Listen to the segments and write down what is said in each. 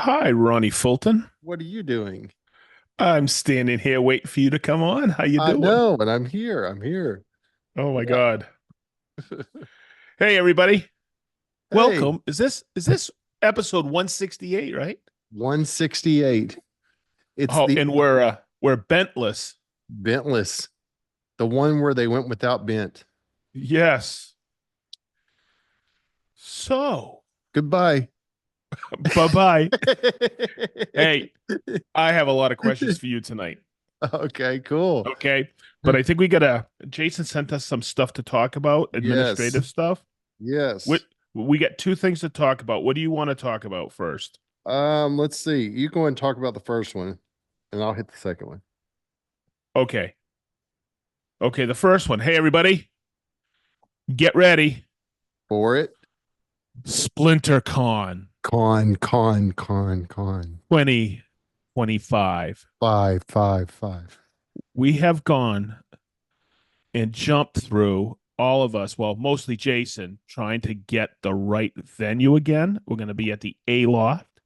Hi, Ronnie Fulton. What are you doing? I'm standing here waiting for you to come on. How you I doing? know, and I'm here. I'm here. Oh my Yeah. God. Hey everybody. Hey, Welcome. Is this episode 168, right? 168. It's Oh, the and we're bentless. Bentless, the one where they went without bent. Yes. So, Goodbye. bye-bye. Hey, I have a lot of questions for you tonight. Okay, cool. Okay. But I think we gotta Jason sent us some stuff to talk about, Yes. administrative stuff. What Yes. we got two things to talk about. What do you want to talk about first? Let's see. You go and talk about the first one, and I'll hit the second one. Okay. Okay, the first one. Hey, everybody, get ready. For it. SplinterCon Con. 2025. Five, five, five. We have gone and jumped through all of us, well, mostly Jason, trying to get the right venue again. We're going to be at the A Loft.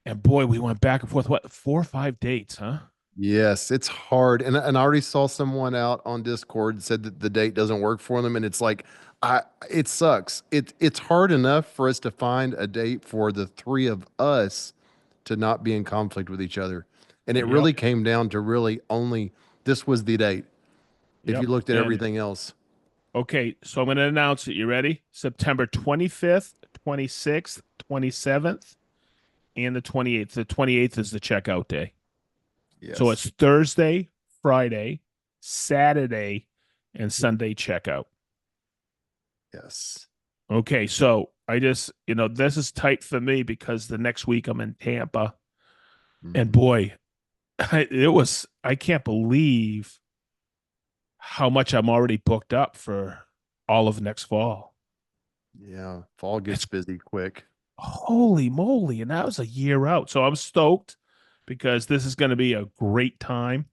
And boy, we went back and forth. What, 4 or 5 dates, huh? Yes, it's hard. And I already saw someone out on Discord said that the date doesn't work for them. And it's like it sucks. It's hard enough for us to find a date for the three of us to not be in conflict with each other. And it Yep. really came down to really only this was the date. If you Yep. looked at And everything else. okay, so I'm going to announce it. You ready? September 25th, 26th, 27th, and the 28th. The 28th is the checkout day. So Yes. it's Thursday, Friday, Saturday, and Sunday checkout. Yes. Okay, so I just, this is tight for me because the next week I'm in Tampa. And Mhm. boy, I can't believe how much I'm already booked up for all of next fall. Yeah. Fall gets It's busy quick. holy moly. And that was a year out. So I'm stoked because this is going to be a great time.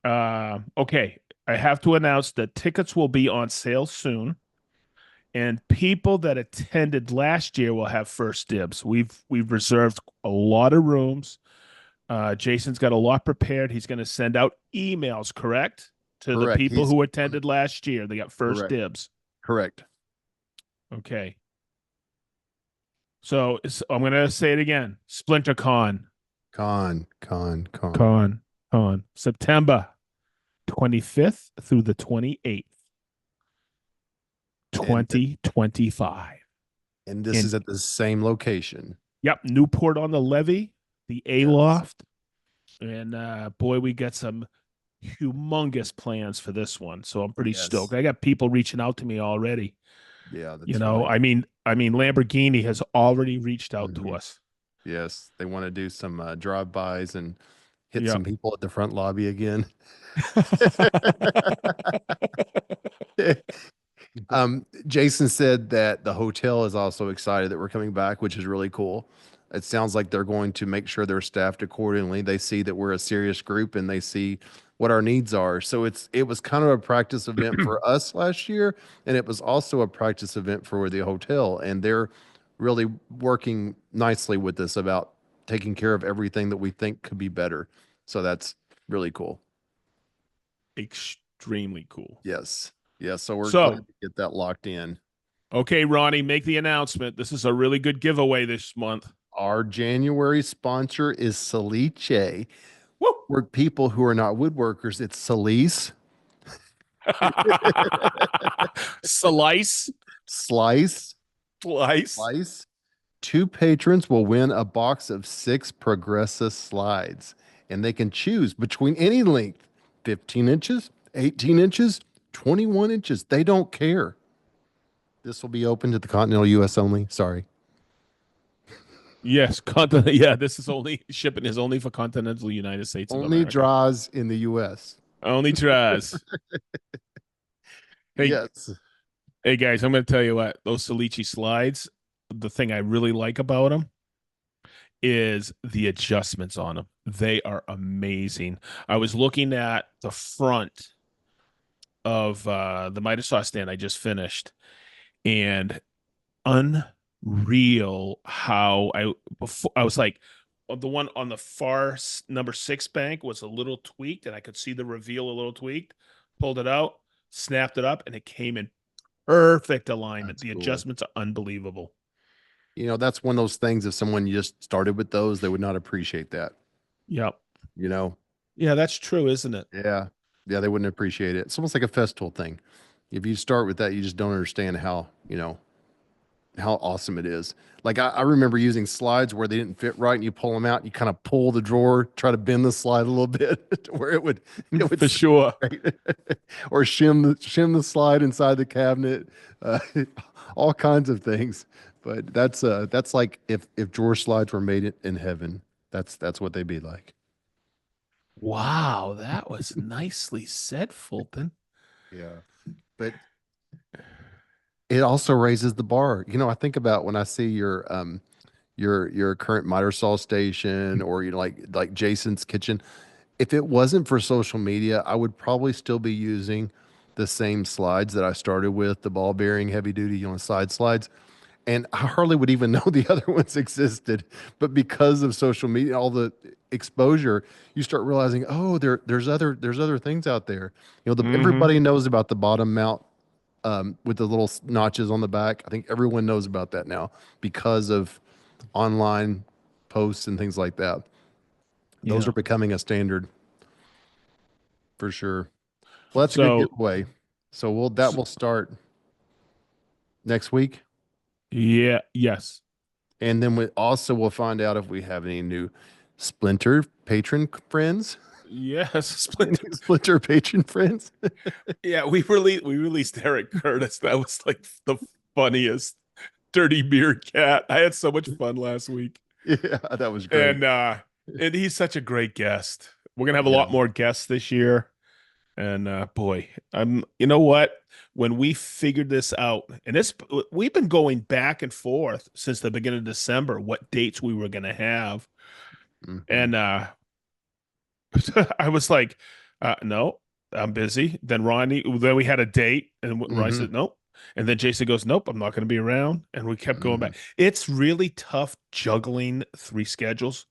Okay, I have to announce that tickets will be on sale soon, and people that attended last year will have first dibs. We've reserved a lot of rooms. Jason's got a lot prepared. He's going to send out emails, correct, to the Correct. people He's who attended last year. They got first correct. dibs. Correct. Okay, so I'm going to say it again. SplinterCon, Con. con, con, September 25th through the 28th, And 2025. and this And is at the same location. yep, Newport on the Levee, the A Yes. Loft, and boy, we got some humongous plans for this one. So I'm pretty stoked. Yes. I got people reaching out to me already. Yeah, You that's know, really I mean, I mean, Lamborghini has already reached out to hmm us. yes. They want to do some drive-bys and hit some Yep. people at the front lobby again. Jason said that the hotel is also excited that we're coming back, which is really cool. It sounds like they're going to make sure they're staffed accordingly. They see that we're a serious group and they see what our needs are. So it was kind of a practice event for us last year, and it was also a practice event for the hotel. And they're really working nicely with us about taking care of everything that we think could be better. So that's really cool. Extremely cool. Yes. Yes. So we're glad So, to get that locked in. okay, Ronnie, make the announcement. This is a really good giveaway this month. Our January sponsor is Celiche. Woo! For people who are not woodworkers, it's Salice. Slice, Slice. slice. Slice. Two patrons will win a box of six Progressive slides, and they can choose between any length 15 inches, 18 inches, 21 inches. They don't care. This will be open to the continental US only. Sorry. Yes, continent. Yeah, this is only shipping is only for continental United States of Only America. draws in the US. Only tries. Hey, Yes. hey guys, I'm going to tell you what, those Salici slides, the thing I really like about them is the adjustments on them. They are amazing. I was looking at the front of the Mitre saw stand I just finished, and real how I was like, the one on the number 6 bank was a little tweaked, and I could see the reveal a little tweaked. Pulled it out, snapped it up, and it came in perfect alignment. That's The cool. adjustments are unbelievable. That's one of those things. If someone just started with those, they would not appreciate that. Yep. You know, Yeah, that's true, isn't it? yeah, yeah, they wouldn't appreciate it. It's almost like a festival thing. If you start with that, you just don't understand how awesome it is. Like I remember using slides where they didn't fit right, and you pull them out, and you kind of pull the drawer, try to bend the slide a little bit to where it would For sit sure. right, or shim the slide inside the cabinet, uh, all kinds of things. But that's like if drawer slides were made in heaven, that's what they'd be like. Wow, that was nicely said, Fulton. Yeah, but it also raises the bar. I think about when I see your current miter saw station, or like Jason's kitchen. If it wasn't for social media, I would probably still be using the same slides that I started with, the ball bearing heavy duty, side slides. And I hardly would even know the other ones existed. But because of social media, all the exposure, you start realizing, oh, there's other things out there. Hmm. Everybody knows about the bottom mount, with the little notches on the back. I think everyone knows about that now because of online posts and things like that. Those are Yeah. becoming a standard for sure. Well, that's a good So, giveaway. So that s- will start next week, yeah, yes. and then we also will find out if we have any new Splinter patron friends. Yes, Any Splinter. Splinter patron friends. Yeah, we released Eric Curtis. That was like the funniest dirty beard cat. I had so much fun last week. Yeah, that was great. And he's such a great guest. We're gonna have a Yeah. lot more guests this year. And boy, you know what? When we figured this out, and this we've been going back and forth since the beginning of December, what dates we were gonna have. Hmm. And I was like, no, I'm busy. Then we had a date, and Ronnie Hmm. said, nope. And then Jason goes, nope, I'm not going to be around. And we kept going Hmm. back. It's really tough juggling 3 schedules.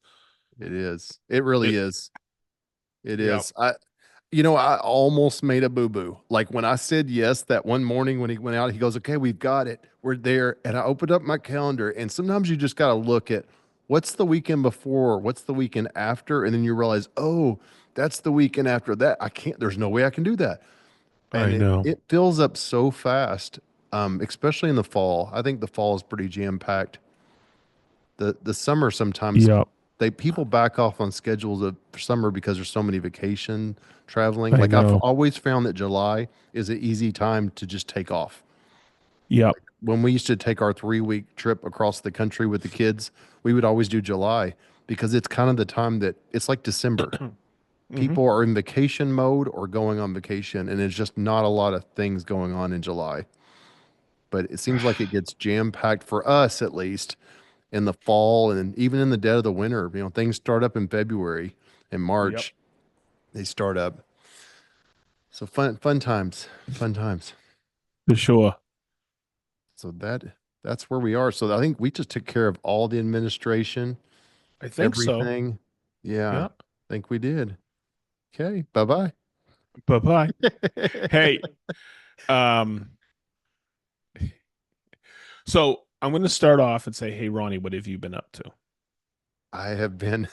It is. It really It, is. It yeah, is. I almost made a boo-boo. Like when I said yes that one morning when he went out, he goes, "Okay, we've got it. We're there." And I opened up my calendar, and sometimes you just got to look at what's the weekend before, what's the weekend after, and then you realize, "Oh, that's the weekend after that. I can't, there's no way I can do that." And I it know. it fills up so fast, especially in the fall. I think the fall is pretty jam-packed. The summer sometimes Yeah, they people back off on schedules of summer because there's so many vacation traveling. I Like I've know. always found that July is an easy time to just take off. Yep. When we used to take our 3 week trip across the country with the kids, we would always do July because it's kind of the time that it's like December. Hmm. People are in vacation mode or going on vacation, and there's just not a lot of things going on in July. But it seems like it gets jam packed for us at least in the fall and even in the dead of the winter. Things start up in February and Yep, March. They start up. So fun times, fun times. for sure. So that's where we are. So I think we just took care of all the administration, I think so. everything. Yeah, Yeah. I think we did. Okay, bye bye. Bye bye. Hey, um, so I'm going to start off and say, hey, Ronnie, what have you been up to? I have been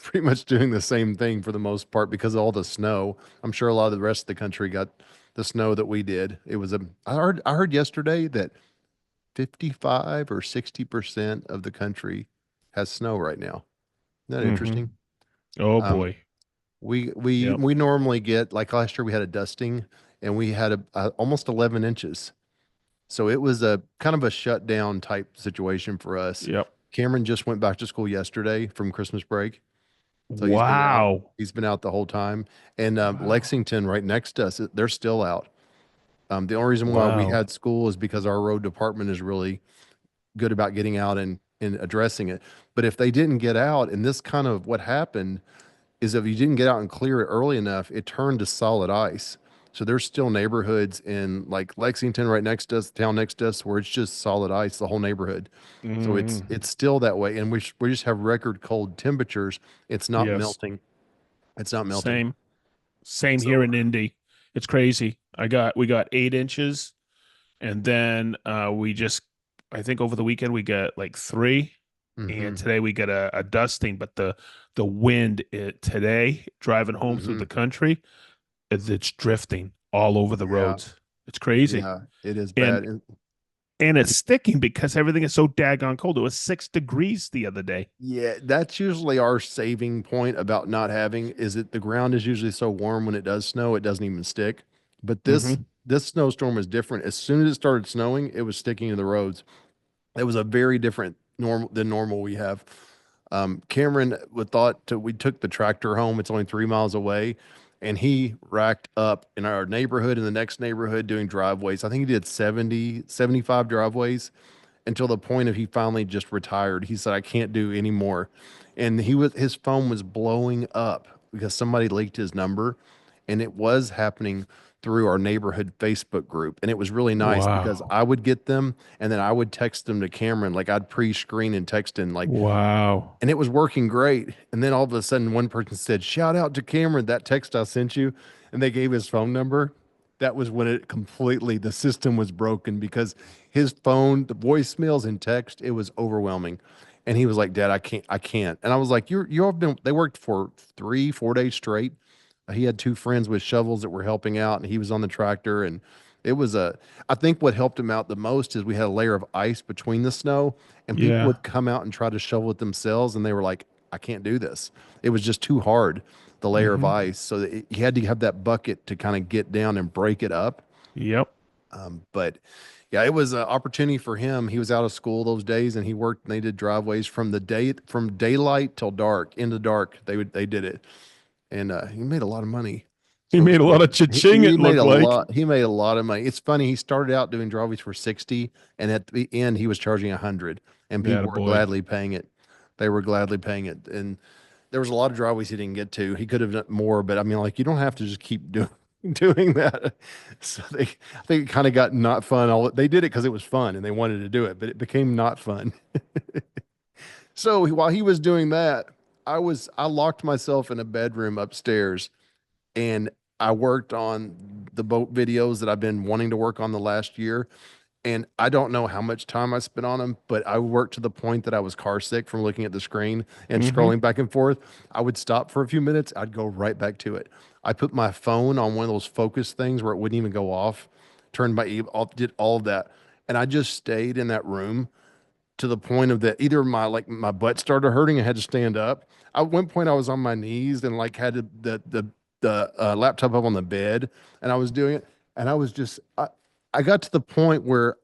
pretty much doing the same thing for the most part because of all the snow. I'm sure a lot of the rest of the country got the snow that we did. I heard yesterday that 55 or 60% of the country has snow right now. Isn't that Hmm. interesting? Oh Um, boy. we we Yep. we normally get, like last year we had a dusting and we had almost 11 inches. So it was a kind of a shutdown type situation for us. Yep. Cameron just went back to school yesterday from Christmas break. So he's been out. Wow. He's been out the whole time. And Wow. Lexington, right next to us, they're still out. The only reason why we Wow. had school is because our road department is really good about getting out and addressing it. But if they didn't get out, and this kind of what happened is if you didn't get out and clear it early enough, it turned to solid ice. So there's still neighborhoods in like Lexington right next to us, town next to us, where it's just solid ice, the whole neighborhood. So it's Mm, still that way. And we just have record cold temperatures. It's not yes. melting. It's not melting. Same. Same here So in Indy. It's crazy. We got 8 inches, and then we just I think over the weekend we got like three, and hmm today we got a dusting. But the wind today driving home through hmm the country, it's drifting all over the yeah, roads. It's crazy, yeah, it is and bad. and it's sticking because everything is so daggone cold. It was 6 degrees the other day. Yeah, that's usually our saving point about not having is that the ground is usually so warm when it does snow, it doesn't even stick. But Hmm. this snowstorm is different. As soon as it started snowing, it was sticking to the roads. It was a very different normal than normal we have. Cameron would thought to, we took the tractor home. It's only 3 miles away. And he racked up in our neighborhood and the next neighborhood doing driveways. I think he did 70, 75 driveways until the point of he finally just retired. He said, I can't do any more. And his phone was blowing up because somebody leaked his number and it was happening through our neighborhood Facebook group. And it was really nice because Wow. I would get them and then I would text them to Cameron. Like I'd pre-screen and text in like, Wow. and it was working great. And then all of a sudden, one person said, "Shout out to Cameron, that text I sent you." And they gave his phone number. That was when it completely, the system was broken because his phone, the voicemails and text, it was overwhelming. And he was like, "Dad, I can't." And I was like, you all been, they worked for 3, 4 days straight. He had two friends with shovels that were helping out, and he was on the tractor. And it was I think what helped him out the most is we had a layer of ice between the snow, and people Yeah. would come out and try to shovel it themselves, and they were like, I can't do this. It was just too hard, the layer of Hmm. ice. So that you had to have that bucket to kind of get down and break it up. Yep. But yeah, it was an opportunity for him. He was out of school those days and he worked and they did driveways from daylight till dark, into dark. They did it. And he made a lot of money. He So made a lot of cha-ching, he it made looked a like. lot. He made a lot of money. It's funny. He started out doing driveways for 60, and at the end, he was charging 100, and Yeah, people were boy. gladly paying it. They were gladly paying it. And there was a lot of driveways he didn't get to. He could have done more, but I mean, like, you don't have to just keep doing doing that. So I think it kind of got not fun. They did it because it was fun and they wanted to do it, but it became not fun. So while he was doing that, I locked myself in a bedroom upstairs and I worked on the boat videos that I've been wanting to work on the last year. And I don't know how much time I spent on them, but I worked to the point that I was car sick from looking at the screen and Hmm. scrolling back and forth. I would stop for a few minutes, I'd go right back to it. I put my phone on one of those focus things where it wouldn't even go off, turned off, did all of that. And I just stayed in that room to the point of that either my butt started hurting and had to stand up. At one point I was on my knees and like had the laptop up on the bed and I was doing it and I got to the point where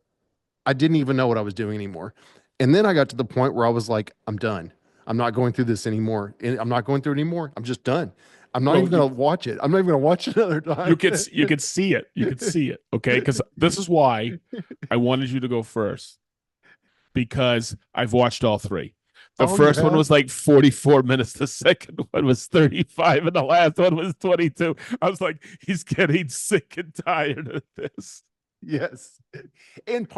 I didn't even know what I was doing anymore. And then I got to the point where I was like, I'm done. I'm not going through this anymore. I'm not going through it anymore. I'm just done. I'm not Well, even going to watch it. I'm not even going to watch it another you time. could you could see it. You could see it. Okay, because this is why I wanted you to go first because I've watched all three. The Oh, you first one have? was like 44 minutes. The second one was 35, and the last one was 22. I was like, he's getting sick and tired of this. Yes. And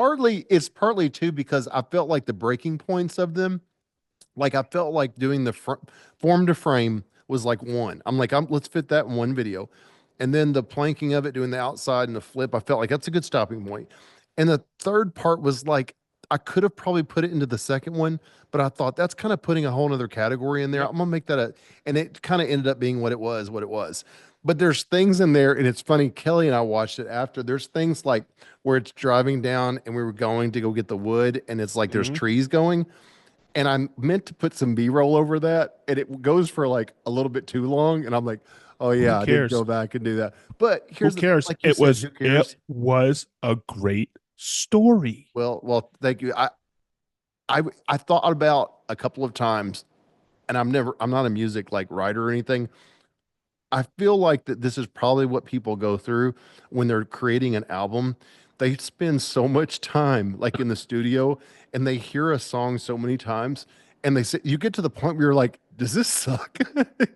it's partly too because I felt like the breaking points of them, like I felt like doing the form to frame was like one. Let's fit that in one video. And then the planking of it, doing the outside and the flip, I felt like that's a good stopping point. And the third part was like, I could have probably put it into the second one, but I thought that's kind of putting a whole other category in there. Yep. I'm gonna make that and it kind of ended up being what it was. But there's things in there, and it's funny. Kelly and I watched it after. There's things like where it's driving down, and we were going to go get the wood, and it's like there's Mm-hmm. trees going, and I'm meant to put some B-roll over that, and it goes for like a little bit too long, and I'm like, oh Who yeah, I did cares? go back and do that. But Who here's the, cares? like you It said, was who it cares? was a great story. Well, thank you. I thought about a couple of times, and I'm not a music like writer or anything. I feel like that this is probably what people go through when they're creating an album. They spend so much time like in the studio and they hear a song so many times And they say you get to the point where you're like, does this suck?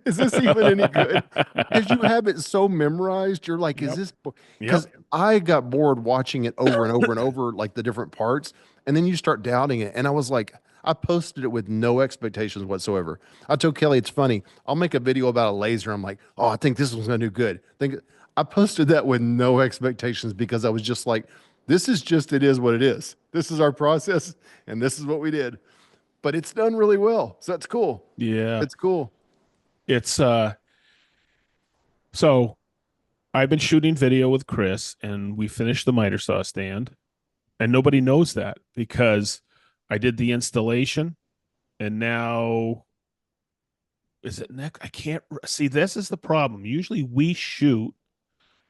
Is this even any good? Because you have it so memorized, you're like, is Yep. this? Yep. Because I got bored watching it over and over and over, like the different parts, and then you start doubting it. And I was like, I posted it with no expectations whatsoever. I told Kelly, it's funny. I'll make a video about a laser. I'm like, oh, I think this one's gonna do good. I posted that with no expectations because I was just like, this is just it is what it is. This is our process, and this is what we did, but it's done really well. So that's cool. Yeah. It's cool. It's so I've been shooting video with Chris and we finished the miter saw stand and nobody knows that because I did the installation and now is it next? I can't see. This is the problem. Usually we shoot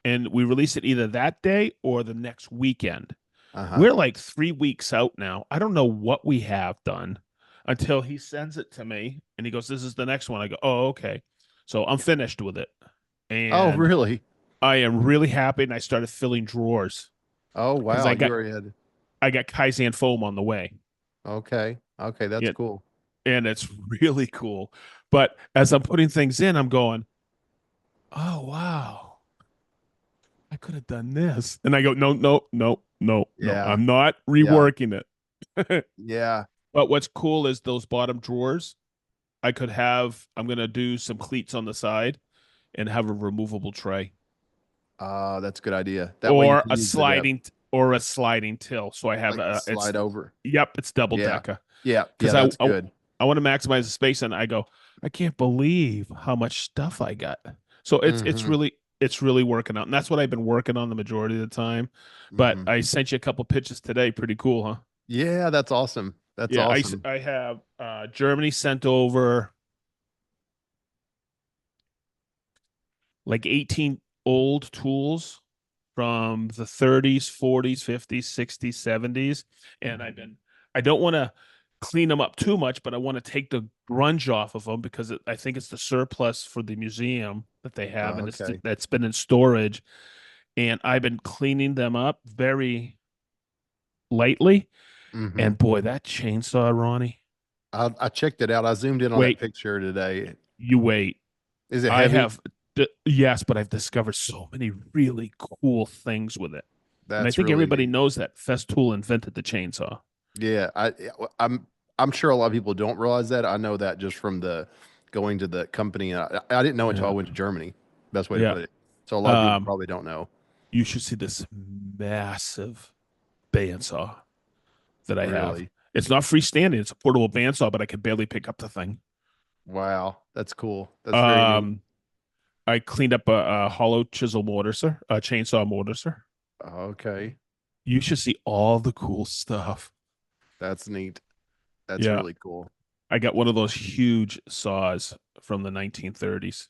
and we release it either that day or the next weekend. Uh-huh. We're like 3 weeks out now. I don't know what we have done until he sends it to me and he goes, "This is the next one." I go, "Oh, okay." So I'm finished with it. Oh, And really? I am really happy. And I started filling drawers Oh, because wow. You already had. I got Kaizen foam on the way. Okay. Okay. That's Yeah, cool. and it's really cool. But as I'm putting things in, I'm going, "Oh wow, I could have done this." And I go, "No, no, no, no, no. Yeah. I'm not Yeah. reworking it." Yeah. But what's cool is those bottom drawers. I could have. I'm gonna do some cleats on the side and have a removable tray That's a good idea. That way you can use the depth, or a sliding till. So I have like it's slide over. yep, it's double Yeah. decker Yeah. Yeah. because That's good. I want to maximize the space and I go, I can't believe how much stuff I got. So Mm-hmm. it's really working out. And that's what I've been working on the majority of the time. But Mm-hmm. I sent you a couple pictures today. Pretty cool, huh? Yeah. That's awesome. That's Yeah, awesome. I have Germany sent over like 18 old tools from the 30s, 40s, 50s, 60s, 70s. And I don't want to clean them up too much, but I want to take the grunge off of them because I think it's the surplus for the museum that they have, and Okay. that's been in storage. And I've been cleaning them up very lightly. Mm-hmm. And boy, that chainsaw, Ronnie, I checked it out. I zoomed in on that wait, picture today. you wait. Is it I heavy? have, yes, but I've discovered so many really cool things with it. And I That's think really everybody neat. knows that Festool invented the chainsaw. Yeah, I'm sure a lot of people don't realize that. I know that just from the going to the company. I didn't know until I Yeah. went to Germany. Best way to Yeah. put it. So a lot of people Um, probably don't know. you should see this massive bandsaw that I have. Really? It's not freestanding, it's a portable bandsaw, but I can barely pick up the thing. Wow, that's cool. That's very neat. Um, I cleaned up a hollow chisel mortiser, a chainsaw mortiser. Okay, You should see all the cool stuff. that's neat. That's Yeah. really cool. I got one of those huge saws from the 1930s.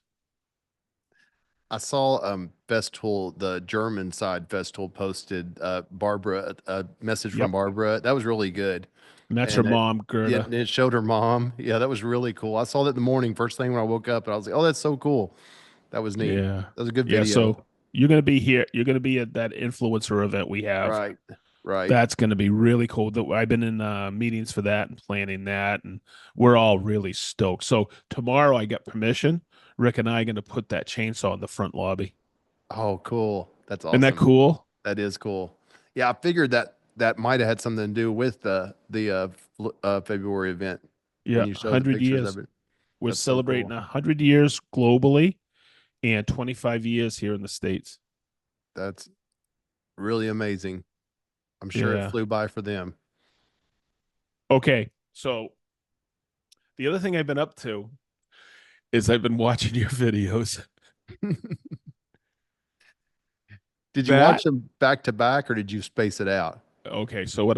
I saw Festool, the German side Festool posted Barbara a message from Yep. Barbara. That was really good. And that's her And it, mom, yeah, Gerda. and it showed her mom. Yeah, that was really cool. I saw that in the morning, first thing when I woke up, and I was like, "Oh, that's so cool." That was neat. Yeah. That was a good Yeah. video. So you're going to be here. You're going to be at that influencer event we have. Right. Right. That's going to be really cool. I've been in meetings for that and planning that, and we're all really stoked. So tomorrow I get permission. Rick and I are going to put that chainsaw in the front lobby. Oh, cool. That's Isn't that awesome. cool? That is cool. Yeah, I figured that that might have had something to do with the February event Yeah, when you showed the 100 pictures of years. it. We're That's so celebrating cool. 100 years globally and 25 years here in the States. That's really amazing. I'm sure it Yeah. flew by for them. Okay. So the other thing I've been up to is I've been watching your videos. Did you watch That, them back to back or did you space it out? okay. So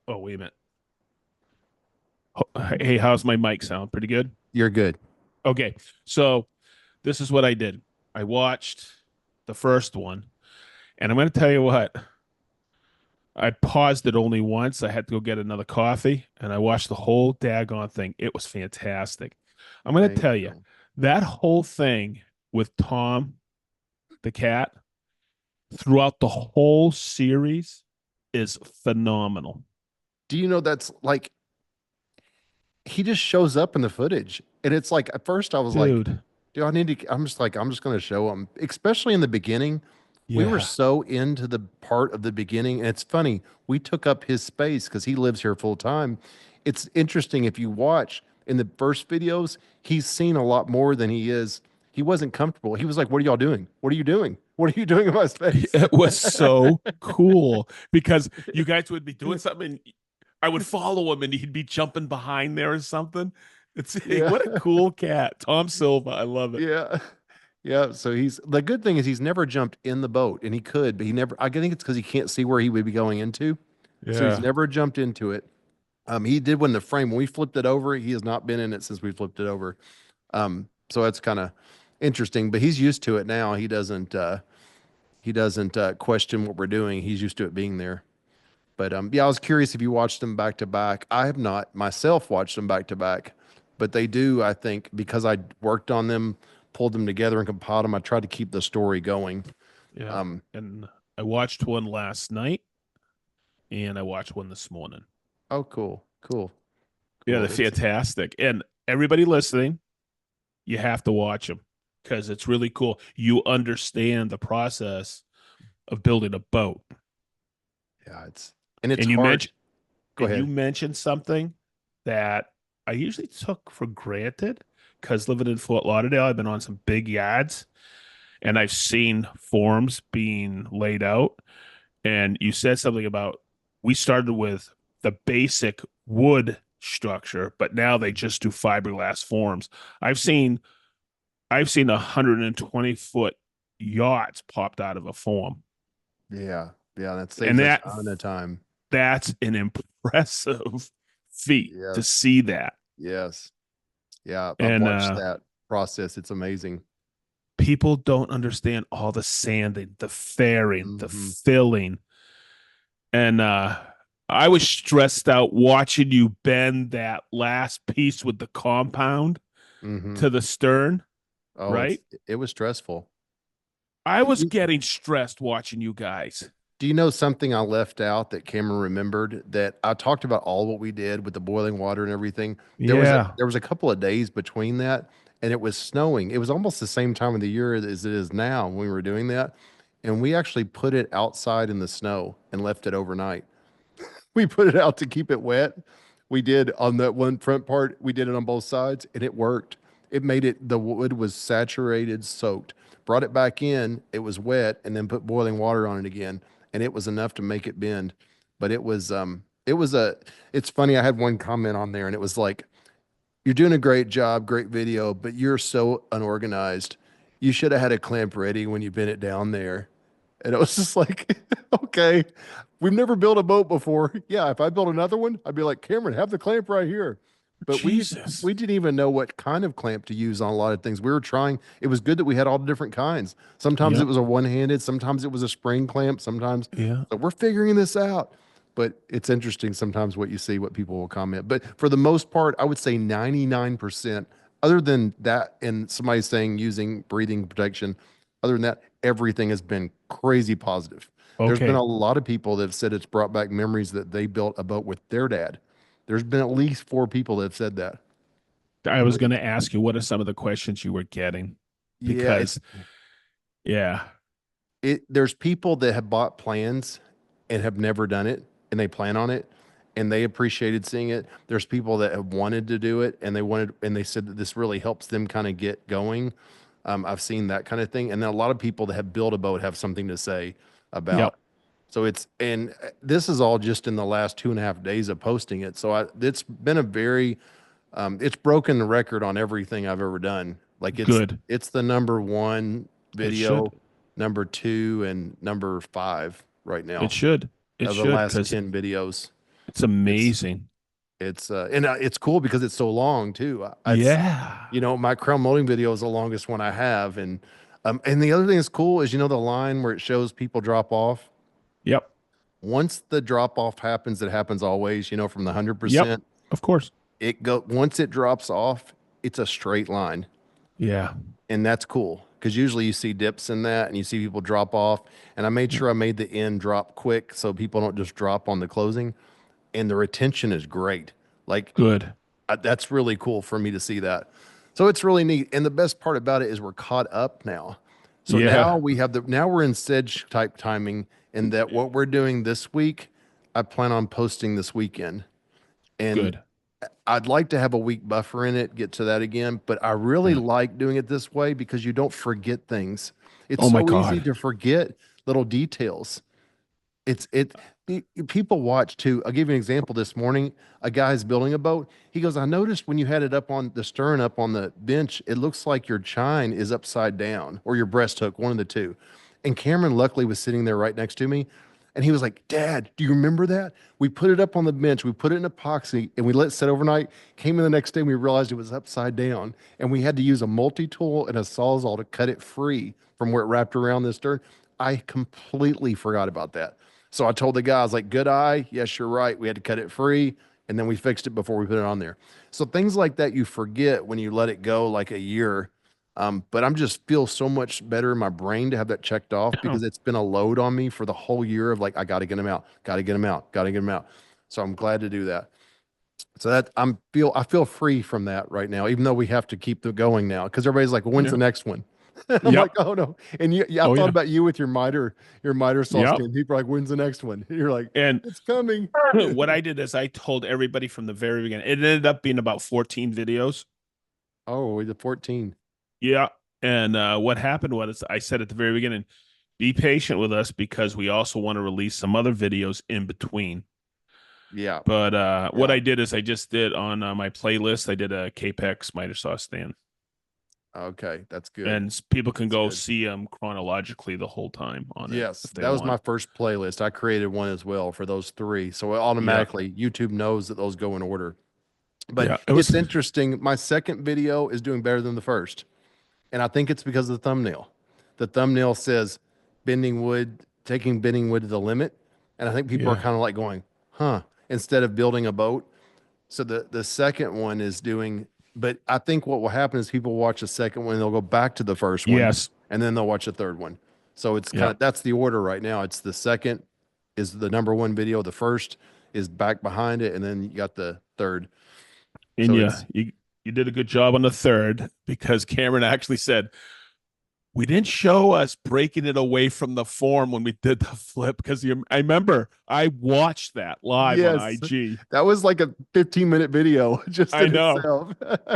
oh, wait a minute. Hey, how's my mic sound? Pretty good? You're good. Okay. So this is what I did. I watched the first one, and I'm going to tell you what. I paused it only once. I had to go get another coffee, and I watched the whole daggone thing. It was fantastic. I'm going to Thank tell you you. that whole thing with Tom, the cat, throughout the whole series is phenomenal. Do you know that's like he just shows up in the footage. And it's like, at first I was like, Dude. do I need to, I'm just like, I'm just going to show him, especially in the beginning. We were Yeah. so into the part of the beginning. And it's funny, we took up his space because he lives here full time. It's interesting if you watch in the first videos, he's seen a lot more than he is. He wasn't comfortable. He was like, what are y'all doing? What are you doing? What are you doing in my space? It was so cool because you guys would be doing something and I would follow him and he'd be jumping behind there or something. It's Yeah. what a cool cat. Tom Silva. I love it. Yeah. Yeah. So he's the good thing is he's never jumped in the boat and he could, but he never, I think it's because he can't see where he would be going into. So he's Yeah. never jumped into it. He did when the frame, when we flipped it over, he has not been in it since we flipped it over. So that's kind of interesting, but he's used to it now. He doesn't question what we're doing. He's used to it being there. But yeah, I was curious if you watched them back to back. I have not myself watched them back to back, but they do, I think, because I worked on them, pulled them together and compiled them. I tried to keep the story going. Yeah. Um, And I watched one last night and I watched one this morning. oh, cool, cool, Yeah, cool. they're fantastic. And everybody listening, you have to watch them because it's really cool. You understand the process of building a boat. Yeah, it's And you hard. mentioned Go and you ahead. mentioned something that I usually took for granted because living in Fort Lauderdale, I've been on some big yachts and I've seen forms being laid out. And you said something about we started with the basic wood structure, but now they just do fiberglass forms. I've seen I've seen 120-foot yachts popped out of a form. Yeah, yeah, that And saves a ton of time. that's an impressive feat to Yes, see that. yes, yeah. I've And watched that process. It's amazing. people don't understand all the sanding, the fairing, the Hmm. filling. And I was stressed out watching you bend that last piece with the compound Hmm. to the stern, Oh, right? it was stressful. I was You- getting stressed watching you guys. Do you know something I left out that Cameron remembered? That I talked about all what we did with the boiling water and everything. There was a Yeah. there was a couple of days between that, and it was snowing. It was almost the same time of the year as it is now when we were doing that, and we actually put it outside in the snow and left it overnight. We put it out to keep it wet. We did on that one front part, we did it on both sides, and it worked. It made it, the wood was saturated, soaked. Brought it back in, it was wet, and then put boiling water on it again, and it was enough to make it bend. But it was a, it's funny. I had one comment on there, and it was like, "You're doing a great job, great video, but you're so unorganized. You should have had a clamp ready when you bent it down there." And it was just like, okay, we've never built a boat before. Yeah, if I built another one, I'd be like, Cameron, have the clamp right here. But Jesus. we didn't even know what kind of clamp to use on a lot of things. We were trying. It was good that we had all the different kinds. Sometimes it Yep. was a one-handed, sometimes it was a spring clamp, sometimes. Yeah. So we're figuring this out. But it's interesting sometimes what you see, what people will comment. But for the most part, I would say 99%, other than that, and somebody saying using breathing protection, other than that, everything has been crazy positive. There's been Okay. a lot of people that have said it's brought back memories that they built a boat with their dad. There's been at least four people that have said that. I was But going to ask you what are some of the questions you were getting yeah, because yeah. there's people that have bought plans and have never done it and they plan on it and they appreciated seeing it. There's people that have wanted to do it and they said that this really helps them kind of get going. I've seen that kind of thing. And then a lot of people that have built a boat have something to say Yep. about. So this is all just in the last 2.5 days of posting it. So it's been a very, it's broken the record on everything I've ever done. Like Good. it's the number one It should. video, number two, and number five right It now should. It of the should last because 10 videos. it's It's, amazing. it's cool because it's so long too. It's, Yeah. my crown molding video is the longest one I have. And the other thing that's cool is, the line where it shows people drop off. Yep. Once the drop off happens, it happens always, from the Yep. 100%, Of course. once it drops off, it's a straight line. Yeah. And that's cool because usually you see dips in that and you see people drop off. And I made Yeah. sure I made the end drop quick so people don't just drop on the closing. And the retention is great. Like Good. That's really cool for me to see that. So it's really neat. And the best part about it is we're caught up now. So now Yeah, we have now we're in Sedge type timing, and that what we're doing this week, I plan on posting this weekend. And good. I'd like to have a week buffer in it, get to that again, but I really Yeah. like doing it this way because you don't forget things. It's Oh my so easy God. to forget little details. It's it People watch too. I'll give you an example. This morning, a guy's building a boat. He goes, I noticed when you had it up on the stern, up on the bench, it looks like your chine is upside down or your breast hook, one of the two. And Cameron luckily was sitting there right next to me. And he was like, Dad, do you remember that? We put it up on the bench, we put it in epoxy, and we let it sit overnight. Came in the next day, and we realized it was upside down. And we had to use a multi-tool and a sawzall to cut it free from where it wrapped around the stern. I completely forgot about that. So I told the guy, I was like, good eye. Yes, you're right. We had to cut it free. And then we fixed it before we put it on there. So things like that you forget when you let it go like a year. But I'm just feel so much better in my brain to have that checked off because it's been a load on me for the whole year of like, I got to get them out, got to get them out, got to get them out. So I'm glad to do that. So that I feel free from that right now, even though we have to keep the going now because everybody's like, well, when's Yeah. the next one? I'm like, Yep. oh no. And yeah, I Oh thought yeah. about you with your miter saw Yep. stand. People are like, when's the next one? And you're like, And it's coming. what I did is I told everybody from the very beginning. It ended up being about 14 videos. Oh, the 14. Yeah. And what happened was I said at the very beginning, be patient with us because we also want to release some other videos in between. Yeah, But what yeah. I did is I just did on my playlist, I did a Capex miter saw stand. Okay, that's good. And people can That's go good. see them chronologically the whole time on it Yes, if they that was my want. first playlist. I created one as well for those three. So Yeah. automatically YouTube knows that those go in order. But Yeah. It it's was, interesting. My second video is doing better than the first. And I think it's because of the thumbnail. The thumbnail says bending wood, taking bending wood to the limit. And I think people are yeah. kind of like going, huh, instead of building a boat. So the second one is doing, but I think what will happen is people watch the second one, they'll go back to the first one, Yes. and then they'll watch the third one. So it's kind Yeah. of that's the order right now. It's the second is the number one video, the first is back behind it, and then you got the third. And So yeah, it's you did a good job on the third because Cameron actually said, we didn't show us breaking it away from the form when we did the flip because I remember I watched that live on yes, IG. that was like a 15-minute video just I in know. itself.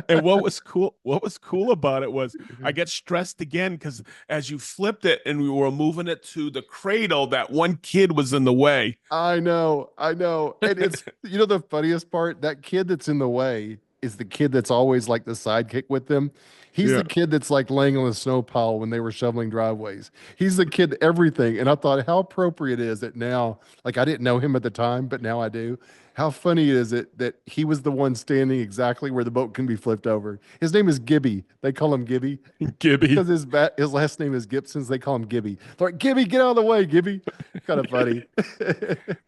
And what was cool about it was I get stressed again because as you flipped it and we were moving it to the cradle, that one kid was in the way. I know. And it's, the funniest part, that kid that's in the way is the kid that's always like the sidekick with them. He's Yeah. the kid that's like laying on the snow pile when they were shoveling driveways. He's the kid, everything. And I thought, how appropriate is it now? Like, I didn't know him at the time, but now I do. How funny is it that he was the one standing exactly where the boat can be flipped over? His name is Gibby. They call him Gibby Gibby. because his last name is Gibson's. They call him Gibby. They're like, Gibby, get out of the way, Gibby. Kind of funny.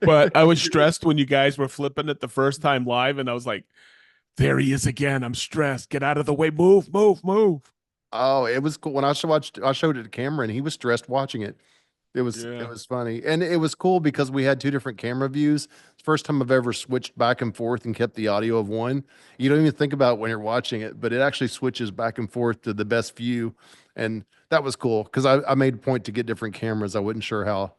But I was stressed when you guys were flipping it the first time live, and I was like, there he is again. I'm stressed. Get out of the way. Move, move, move. Oh, it was cool. When I showed it to Cameron, he was stressed watching it. It Yeah. was funny. And it was cool because we had two different camera views. First time I've ever switched back and forth and kept the audio of one. You don't even think about it when you're watching it, but it actually switches back and forth to the best view. And that was cool because I made a point to get different cameras. I wasn't sure how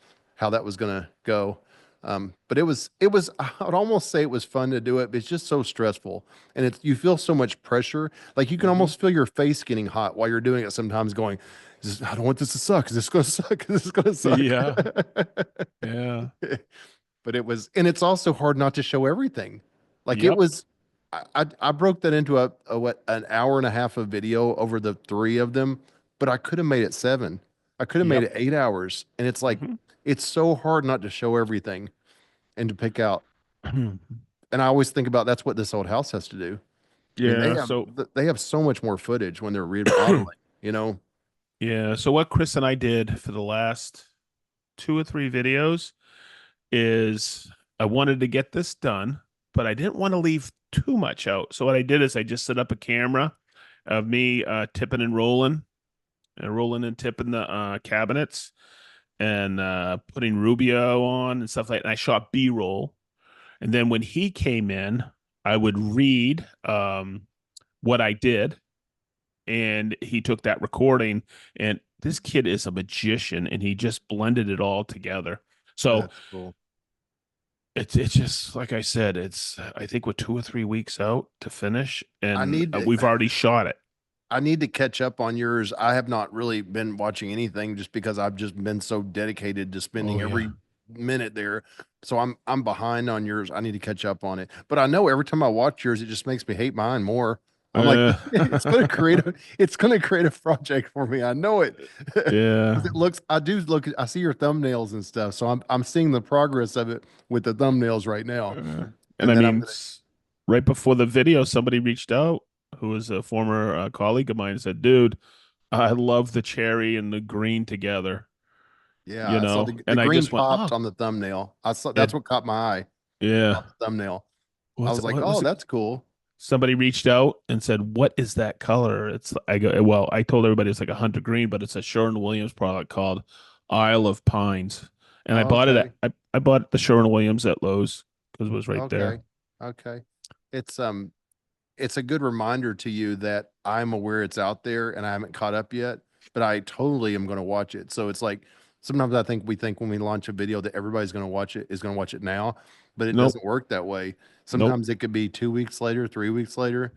that was gonna go. But it was I would almost say it was fun to do it, but it's just so stressful. And it's you feel so much pressure. Like you can Hmm. almost feel your face getting hot while you're doing it sometimes going, I don't want this to suck. Is this gonna suck? Is this gonna suck? Yeah. Yeah. But and it's also hard not to show everything. Like it Yep. was, I broke that into an hour and a half of video over the three of them, but I could have made it seven. I could have made Yep. it 8 hours. And it's like, Hmm. it's so hard not to show everything and to pick out. And I always think about that's what this old house has to do. I mean, Yeah. So they have so much more footage when they're remodeling, you know? yeah. So what Chris and I did for the last two or three videos is I wanted to get this done, but I didn't want to leave too much out. So what I did is I just set up a camera of me tipping and rolling and tipping the cabinets and putting Rubio on and stuff like that. And I shot B-roll. And then when he came in, I would read what I did, and he took that recording, and this kid is a magician, and he just blended it all together. So That's cool. it's just like I said, it's I think we're 2 or 3 weeks out to finish, I and need to we've already shot it. I need to catch up on yours. I have not really been watching anything just because I've just been so dedicated to Oh spending yeah. every minute there. So I'm behind on yours. I need to catch up on it. But I know every time I watch yours, it just makes me hate mine more. I'm like, Uh, it's gonna create a project for me. I know it. yeah. Because it looks I do look I see your thumbnails and stuff. So I'm seeing the progress of it with the thumbnails right now. Uh, and And I then I'm mean, gonna right before the video, somebody reached out who was a former colleague of mine and said, "Dude, I love the cherry and the green together." yeah, I saw the And I green just went, popped "Oh, on the thumbnail. I saw it, that's what caught my eye yeah." on the thumbnail. I What's was it? like, What oh, was it? that's cool. Somebody reached out and said, "What is that color?" It's I go, well, I told everybody it's like a hunter green, but it's a Sherwin-Williams product called Isle of Pines, and I bought it at Okay. I bought the Sherwin-Williams at Lowe's because it was right there. Okay. Okay. It's it's a good reminder to you that I'm aware it's out there and I haven't caught up yet, but I totally am going to watch it. So it's like sometimes I think we think when we launch a video that everybody's going to watch it is going to watch it now, but it Nope, doesn't work that way. nope, Sometimes it could be 2 weeks later, 3 weeks later.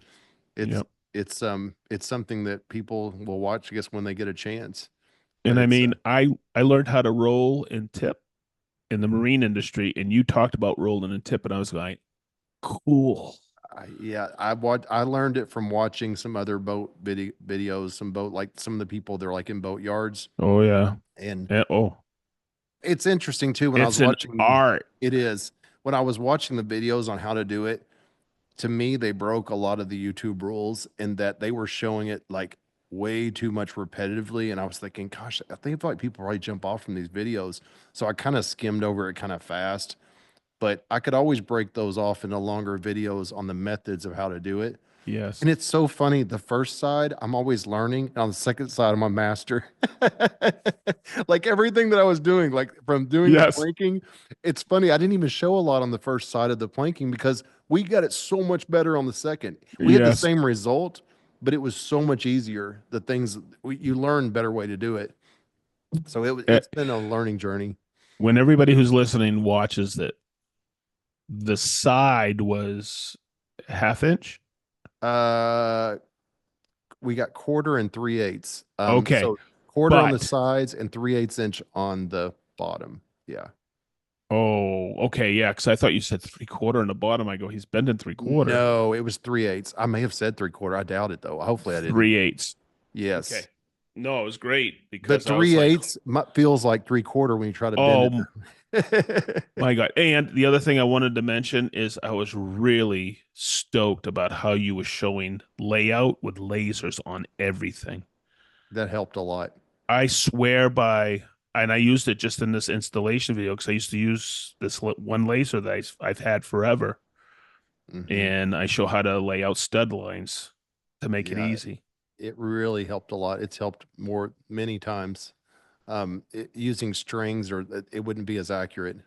It's yep. it's something that people will watch, I guess, when they get a chance. But And I it's mean, I learned how to roll and tip in the marine industry, and you talked about rolling and tip, and I was like, cool. yeah, I learned it from watching some other videos, some boat like some of the people they're like in boat yards. Oh yeah, And oh, it's interesting too when I was it's an watching art. it is when I was watching the videos on how to do it, to me they broke a lot of the YouTube rules in that they were showing it like way too much repetitively. And I was thinking, gosh, I think like people probably jump off from these videos. So I kind of skimmed over it kind of fast, but I could always break those off into longer videos on the methods of how to do it. Yes, And it's so funny. The first side, I'm always learning. And on the second side, I'm a master. Like everything that I was doing, like from doing the yes, planking, it's funny. I didn't even show a lot on the first side of the planking because we got it so much better on the second. We had the yes. same result, but it was so much easier. The things you learn better way to do it. So Eh, it's been a learning journey. When everybody who's listening watches that, the side was half inch. Uh, we got quarter and 3/8. Okay, So quarter on the but sides and 3/8 inch on the bottom. Yeah. oh, okay, yeah, because I thought you said 3/4 in the bottom. I go, he's bending 3/4, No, it was 3/8. I may have said 3/4. I doubt it though. Hopefully I didn't. 3/8. Okay, Yes. no, it was great But because I was three like, eighths feels like 3/4 when you try to bend oh it. my God. And the other thing I wanted to mention is I was really stoked about how you were showing layout with lasers on everything. That helped a lot. I swear by, and I used it just in this installation video because I used to use this one laser that I've had forever. Hmm. And I show how to lay out stud lines to make it Yeah, easy. it really helped a lot. It's helped more many times. Using strings or it wouldn't be as accurate.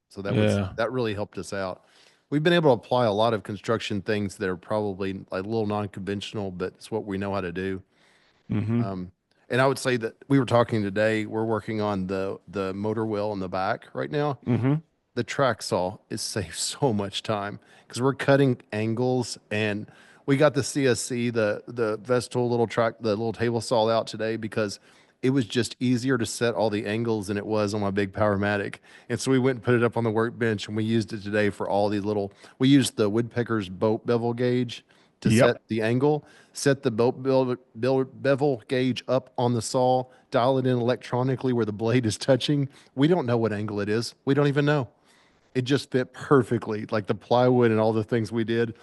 So Yeah. that really helped us out. We've been able to apply a lot of construction things that are probably like a little non-conventional, but it's what we know how to do. Mm-hmm. Um, and I would say that we were talking today, we're working on the motor wheel in the back right now. Mm-hmm. The track saw is saves so much time because we're cutting angles and we got the CSC, the Vestal little track, the little table saw out today because it was just easier to set all the angles than it was on my big Powermatic. And so we went and put it up on the workbench and we used it today for all these little, we used the Woodpecker's boat bevel gauge to Yep. set the angle, set the bevel gauge up on the saw, dial it in electronically where the blade is touching. We don't know what angle it is. We don't even know. It just fit perfectly, like the plywood and all the things we did.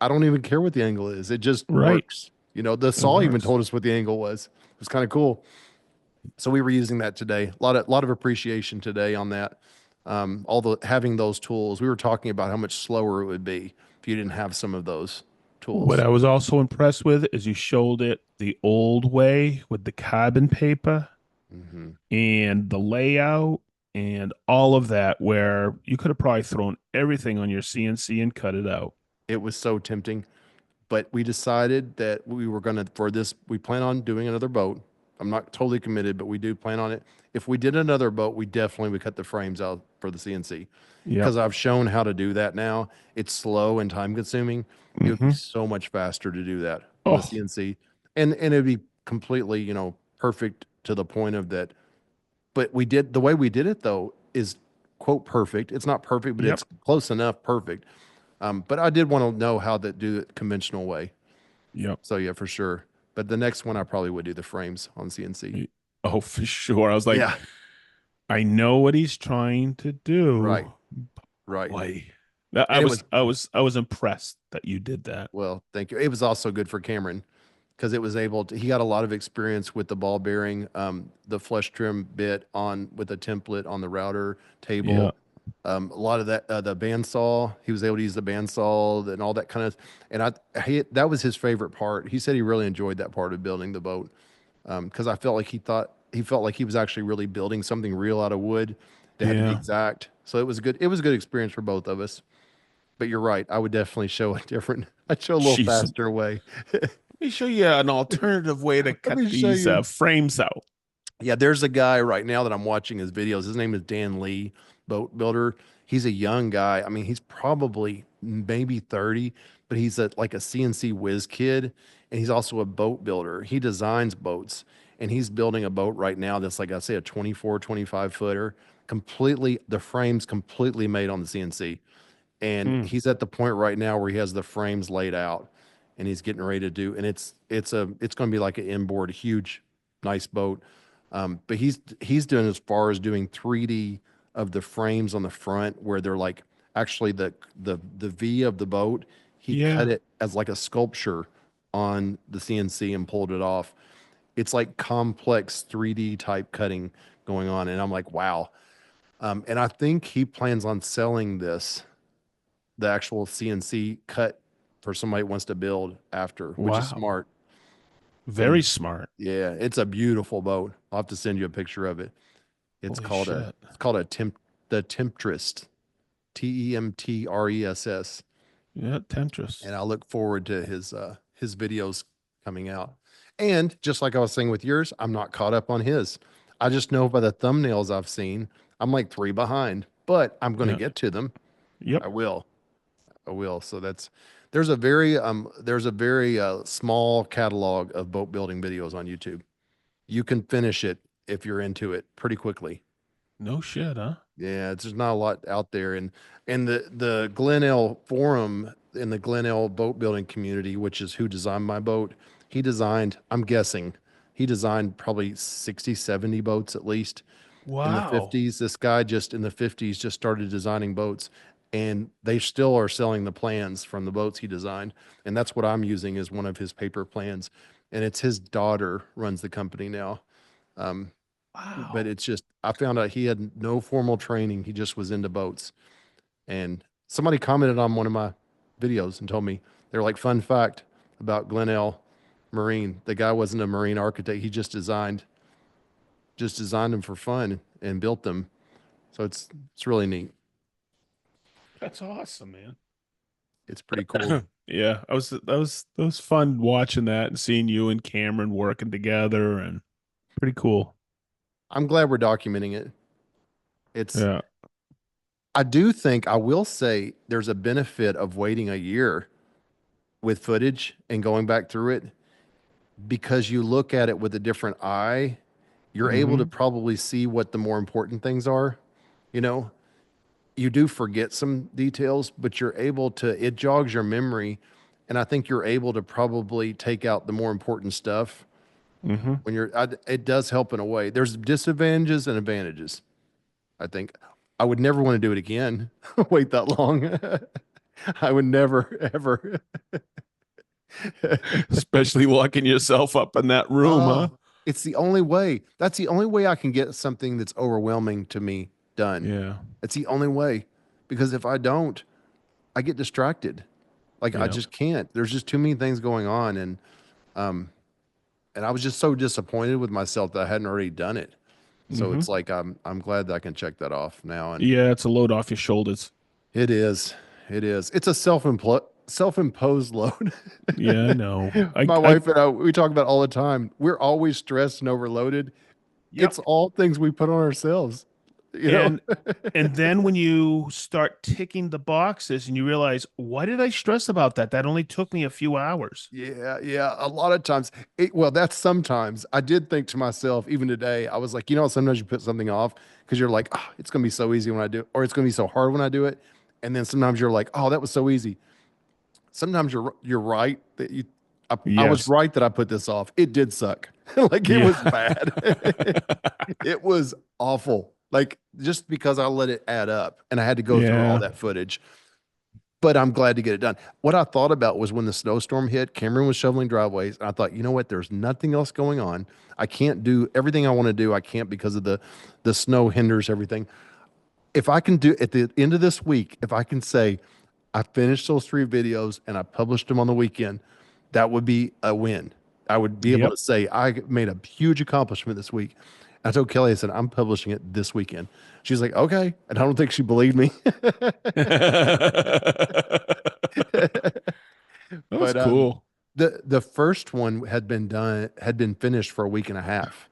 I don't even care what the angle is. It just Right. works. You know, the It saw even works. told us what the angle was. It was kind of cool. So we were using that today. A lot of appreciation today on that. All the having those tools. We were talking about how much slower it would be if you didn't have some of those What tools. I was also impressed with is you showed it the old way with the carbon paper Hmm. and the layout and all of that, where you could have probably thrown everything on your CNC and cut it out. It was so tempting, but we decided that we were going to, for this, we plan on doing another boat. I'm not totally committed, but we do plan on it. If we did another boat, we definitely would cut the frames out for the CNC Yep. because I've shown how to do that now. It's slow and time consuming. It would be Hmm. so much faster to do that on the Oh, CNC, and it'd be completely, perfect to the point of that. But we did the way we did it though is quote perfect. It's not perfect, but yep. it's close enough perfect. But I did want to know how to do it conventional way. Yep. So yeah, for sure. But the next one I probably would do the frames on CNC. Oh, for sure. I was like, Yeah, I know what he's trying to right, do. right. Boy, And it was, I was impressed that you did that. well, thank you. It was also good for Cameron because it was able to, he got a lot of experience with the ball bearing, the flush trim bit on with a template on the router Yeah. table. A lot of that, the bandsaw, he was able to use the bandsaw and all that kind of, and that was his favorite part. He said he really enjoyed that part of building the boat. Because I felt like he felt like he was actually really building something real out of wood that had to be Yeah. exact. So it was good. It was a good experience for both of us. But you're right. I would definitely show a different. I'd show a little Jeez. faster way. Let me show you an alternative way to Let cut me show these you. frames out. Yeah, there's a guy right now that I'm watching his videos. His name is Dan Lee, boat builder. He's a young guy. I mean, he's probably maybe 30, but he's like a CNC whiz kid, and he's also a boat builder. He designs boats, and he's building a boat right now that's like I say a 24, 25 footer, completely the frames completely made on the CNC. And Mm. he's at the point right now where he has the frames laid out and he's getting ready to do, and it's going to be like an inboard huge nice boat. But he's doing as far as doing 3D of the frames on the front where they're like actually the V of the boat. He cut Yeah. it as like a sculpture on the CNC and pulled it off. It's like complex 3D type cutting going on, and I'm like, wow. And I think he plans on selling this, the actual CNC cut, for somebody who wants to build after, which is Wow. smart. Very And smart. yeah, it's a beautiful boat. I'll have to send you a picture of it. Holy shit. It's called the Temptress, Temtress. Yeah, Temptress. And I look forward to his videos coming out. And just like I was saying with yours, I'm not caught up on his. I just know by the thumbnails I've seen, I'm like 3 behind, but I'm going to Yeah. get to them. Yep. I will. I will. So that's there's a very small catalog of boat building videos on YouTube. You can finish it if you're into it pretty quickly. No shit, huh? Yeah, it's just not a lot out there, and the Glenelg forum in the Glenelg boat building community, which is who designed my boat. He designed, I'm guessing, he designed probably 60, 70 boats at least in the Wow. 50s. This guy just in the 50s just started designing boats, and they still are selling the plans from the boats he designed. And that's what I'm using as one of his paper plans. And it's his daughter runs the company now. Um, but Wow. it's just, I found out he had no formal training. He just was into boats. And somebody commented on one of my videos and told me, they're like, fun fact about Glenelg Marine. The guy wasn't a marine architect. He just designed them for fun and built them. So it's really neat. That's awesome, man. It's pretty cool. Yeah, that was fun watching that and seeing you and Cameron working together and pretty cool. I'm glad we're documenting it. It's Yeah. I do think I will say there's a benefit of waiting a year with footage and going back through it because you look at it with a different eye. You're able to Hmm. probably see what the more important things are. You know, you do forget some details, but you're able to, it jogs your memory. And I think you're able to probably take out the more important stuff Hmm. when it does help in a way. There's disadvantages and advantages. I think I would never want to do it again. Wait that long. I would never, ever. Especially locking yourself up in that room, huh? Oh, it's the only way. That's the only way I can get something that's overwhelming to me done. Yeah. It's the only way. Because if I don't, I get distracted. Like I Yeah. just can't. There's just too many things going on. Um and I was just so disappointed with myself that I hadn't already done it. So Hmm. it's like I'm glad that I can check that off now. And Yeah, it's a load off your shoulders. it is. It is. It's a self-imposed load. Yeah, I know. My I wife and I, we talk about all the time. We're always stressed and overloaded. Yep. It's all things we put on ourselves, you know? And and then when you start ticking the boxes and you realize, why did I stress about that? That only took me a few hours. Yeah, yeah. A lot of times, well, that's sometimes. I did think to myself, even today, I was like, sometimes you put something off because you're like, oh, it's gonna be so easy when I do it, or it's gonna be so hard when I do it. And then sometimes you're like, oh, that was so easy. Sometimes you're right that I was Yes. right that I put this off. It did suck. Like it was Yeah. bad. It was awful. Like just because I let it add up and I had to go through all Yeah. that footage, but I'm glad to get it done. What I thought about was when the snowstorm hit, Cameron was shoveling driveways, and I thought, you know what? There's nothing else going on. I can't do everything I want to do. I can't because of the snow hinders everything. If I can do at the end of this week, if I can say I finished those 3 videos and I published them on the weekend, that would be a win. I would be able Yep. to say I made a huge accomplishment this week. I told Kelly, I said, I'm publishing it this weekend. She's like, okay. And I don't think she believed me. That was But cool. the first one had been finished for a week and a half.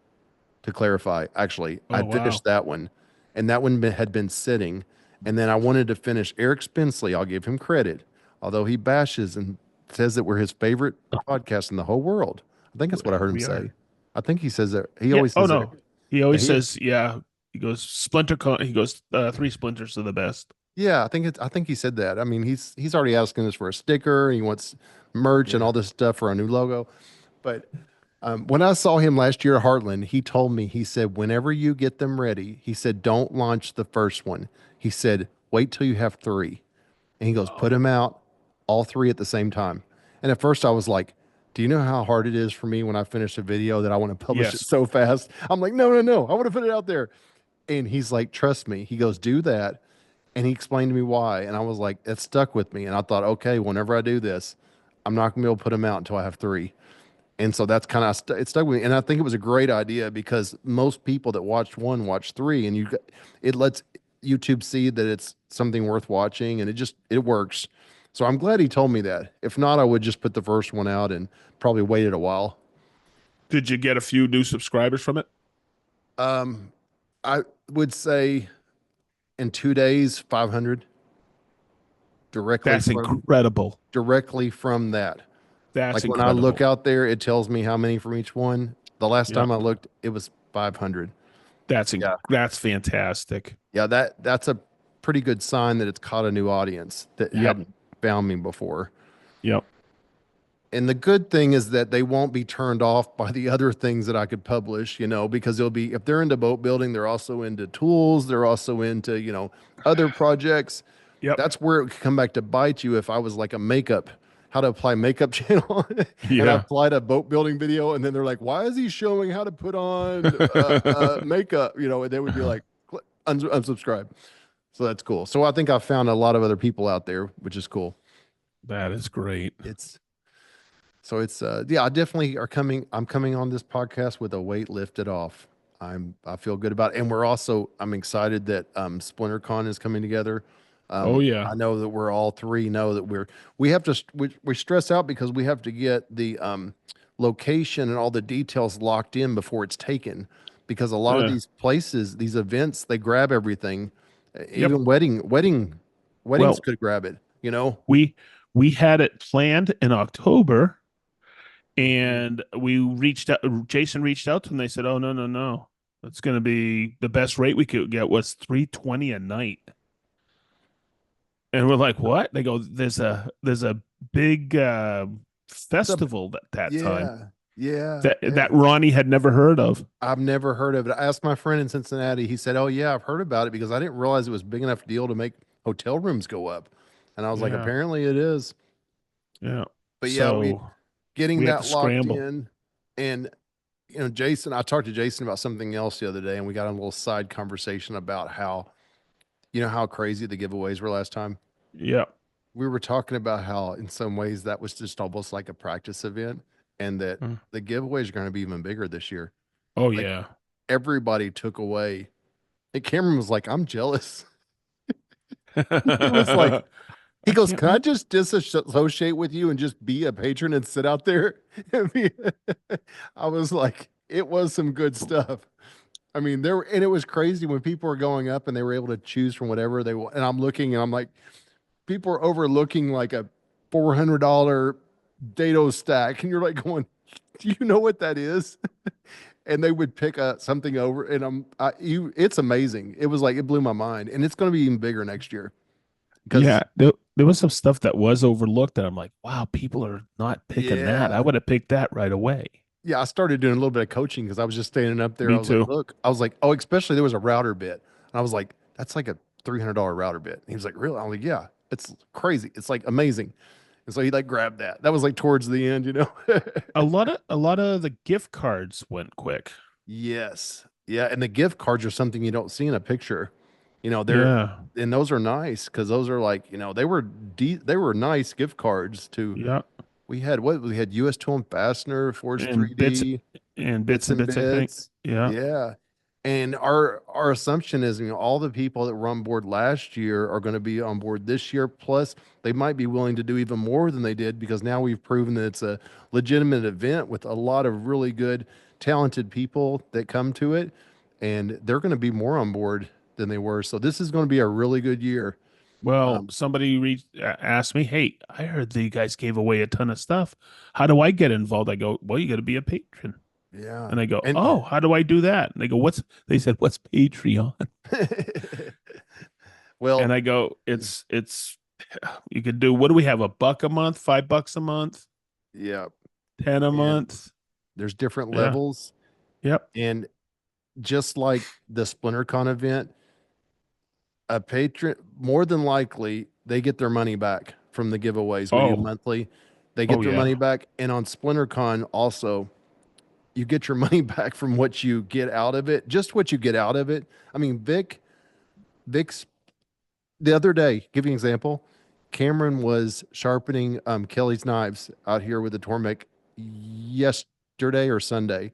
To clarify, actually, Oh, I'd wow. finished that one, and that one had been sitting, and then I wanted to finish Eric Spenceley. I'll give him credit, although he bashes and says that we're his favorite podcast in the whole world. I think that's what I heard him We are. say. I think he says that. He Yeah. always Oh, says that. no. He always He, says, yeah. He goes, SplinterCON. He goes, three splinters are the best. yeah, I think he said that. I mean, he's already asking us for a sticker. He wants merch and Yeah. all this stuff for our new logo. But when I saw him last year at Heartland, he told me, he said, whenever you get them ready, he said, don't launch the first one. He said, wait till you have 3. And he goes, put Oh, them out all 3 at the same time. And at first I was like, do you know how hard it is for me when I finish a video that I want to publish it yes. so fast? I'm like, no, no, no. I want to put it out there. And he's like, trust me. He goes, do that. And he explained to me why. And I was like, it stuck with me. And I thought, okay, whenever I do this, I'm not going to be able to put them out until I have 3. And so that's kind of it stuck with me. And I think it was a great idea because most people that watched 1 watch 3, and it lets YouTube see that it's something worth watching, and it works. So I'm glad he told me that. If not, I would just put the first one out and probably waited a while. Did you get a few new subscribers from it? Um, I would say in 2 days, 500 directly That's from incredible. that. That's Like when I look incredible. out there, it tells me how many from each one. The last Yep. time I looked, it was 500. Yeah. That's fantastic. Yeah, that's a pretty good sign that it's caught a new audience that Yep. hadn't found me before. Yep. And the good thing is that they won't be turned off by the other things that I could publish, because they'll be, if they're into boat building, they're also into tools, they're also into, other projects. Yep. That's where it could come back to bite you if I was like a makeup, how to apply makeup channel, and I Yeah. applied a boat building video, and then they're like, why is he showing how to put on makeup? And they would be like, unsubscribe. So that's cool. So I think I found a lot of other people out there, which is cool. That is great. It's it's yeah, I definitely I'm coming on this podcast with a weight lifted off. I feel good about it. And I'm excited that SplinterCon is coming together. Oh yeah. I know that we're all 3 know that we have to we stress out because we have to get the location and all the details locked in before it's taken, because a lot of Yeah. these places, these events, they grab everything. Yep. Even weddings Well, could grab it, you know? we we had it planned in October and we reached out Jason reached out to them. They said, "Oh, no, no, no. It's going to be the best rate we could get was 320 a night." And we're like, "What?" They go, "There's a big The, festival that time yeah, yeah, that yeah. Ronnie had never heard of." I've never heard of it. I asked my friend in Cincinnati. He said, "Oh yeah, I've heard about it because I didn't realize it was big enough deal to make hotel rooms go up." And I was like, Yeah. "Apparently it is." Yeah. But yeah, we So getting we had to that locked scramble. in, and Jason. I talked to Jason about something else the other day, and we got a little side conversation about how how crazy the giveaways were last time. Yeah. We were talking about how in some ways that was just almost like a practice event, and that Mm. the giveaways are going to be even bigger this year. Oh Like yeah. everybody took away. And Cameron was like, I'm jealous. He was like, He I goes, can't "Can I remember. just disassociate with you and just be a patron and sit out there?" I was like, it was some good stuff. I mean, there were, and it was crazy when people were going up and they were able to choose from whatever they want. And I'm looking and I'm like, people are overlooking like a $400 dado stack, and you're like going, "Do you know what that is?" And they would pick something over, and it's amazing. It was like it blew my mind, and it's going to be even bigger next year because Yeah, there was some stuff that was overlooked that I'm like, wow, people are not picking that. I yeah, would have picked that right away. yeah, I started doing a little bit of coaching because I was just standing up there. I Me was like, too. look, I was like, oh, especially there was a router bit. And I was like, that's like a $300 router bit. And he was like, really? I'm like, yeah, it's crazy. It's like amazing. And so he like grabbed that. That was like towards the end, you know? A lot of the gift cards went quick. Yes. Yeah. And the gift cards are something you don't see in a picture. You know, Yeah. and those are nice because those are like, they were nice gift cards to, Yeah. we had US Tool and Fastener, Forge And bits 3D, and bits bits and and bits, I think. bits. Yeah. Yeah. And our assumption is, all the people that were on board last year are going to be on board this year. Plus, they might be willing to do even more than they did because now we've proven that it's a legitimate event with a lot of really good, talented people that come to it, and they're going to be more on board than they were. So this is going to be a really good year. Well, Um, somebody asked me, "Hey, I heard that you guys gave away a ton of stuff. How do I get involved?" I go, "Well, you got to be a patron." yeah. And I go, And "Oh, how do I do that?" And they go, "What's?" They said, "What's Patreon?" And well, I go, "It's you could do. What do we have? $1 a month, $5 a month, yeah. 10 a And month?" there's different Yeah. levels. Yep. And just like the SplinterCon event, a patron more than likely they get their money back from the giveaways we do Oh. monthly. They Oh get their money yeah. back, and on SplinterCon also you get your money back from what you get out of it, just what you get out of it. I mean, Vic's the other day, give you an example. Cameron was sharpening Kelly's knives out here with the Tormek yesterday or Sunday.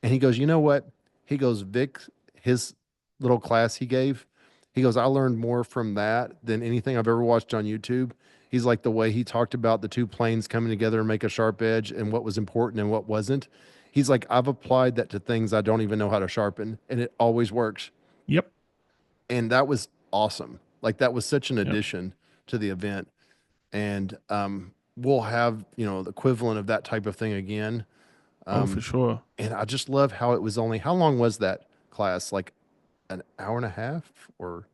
And he goes, you know what? He goes, Vic, his little class he gave, he goes, I learned more from that than anything I've ever watched on YouTube. He's like the way he talked about the two planes coming together and make a sharp edge and what was important and what wasn't. He's like, I've applied that to things I don't even know how to sharpen, and it always works. Yep. And that was awesome. Like that was such an Yep. addition to the event. And we'll have, the equivalent of that type of thing again. Oh, for Um, sure. and I just love how it was only, how long was that class? Like an hour and a half, or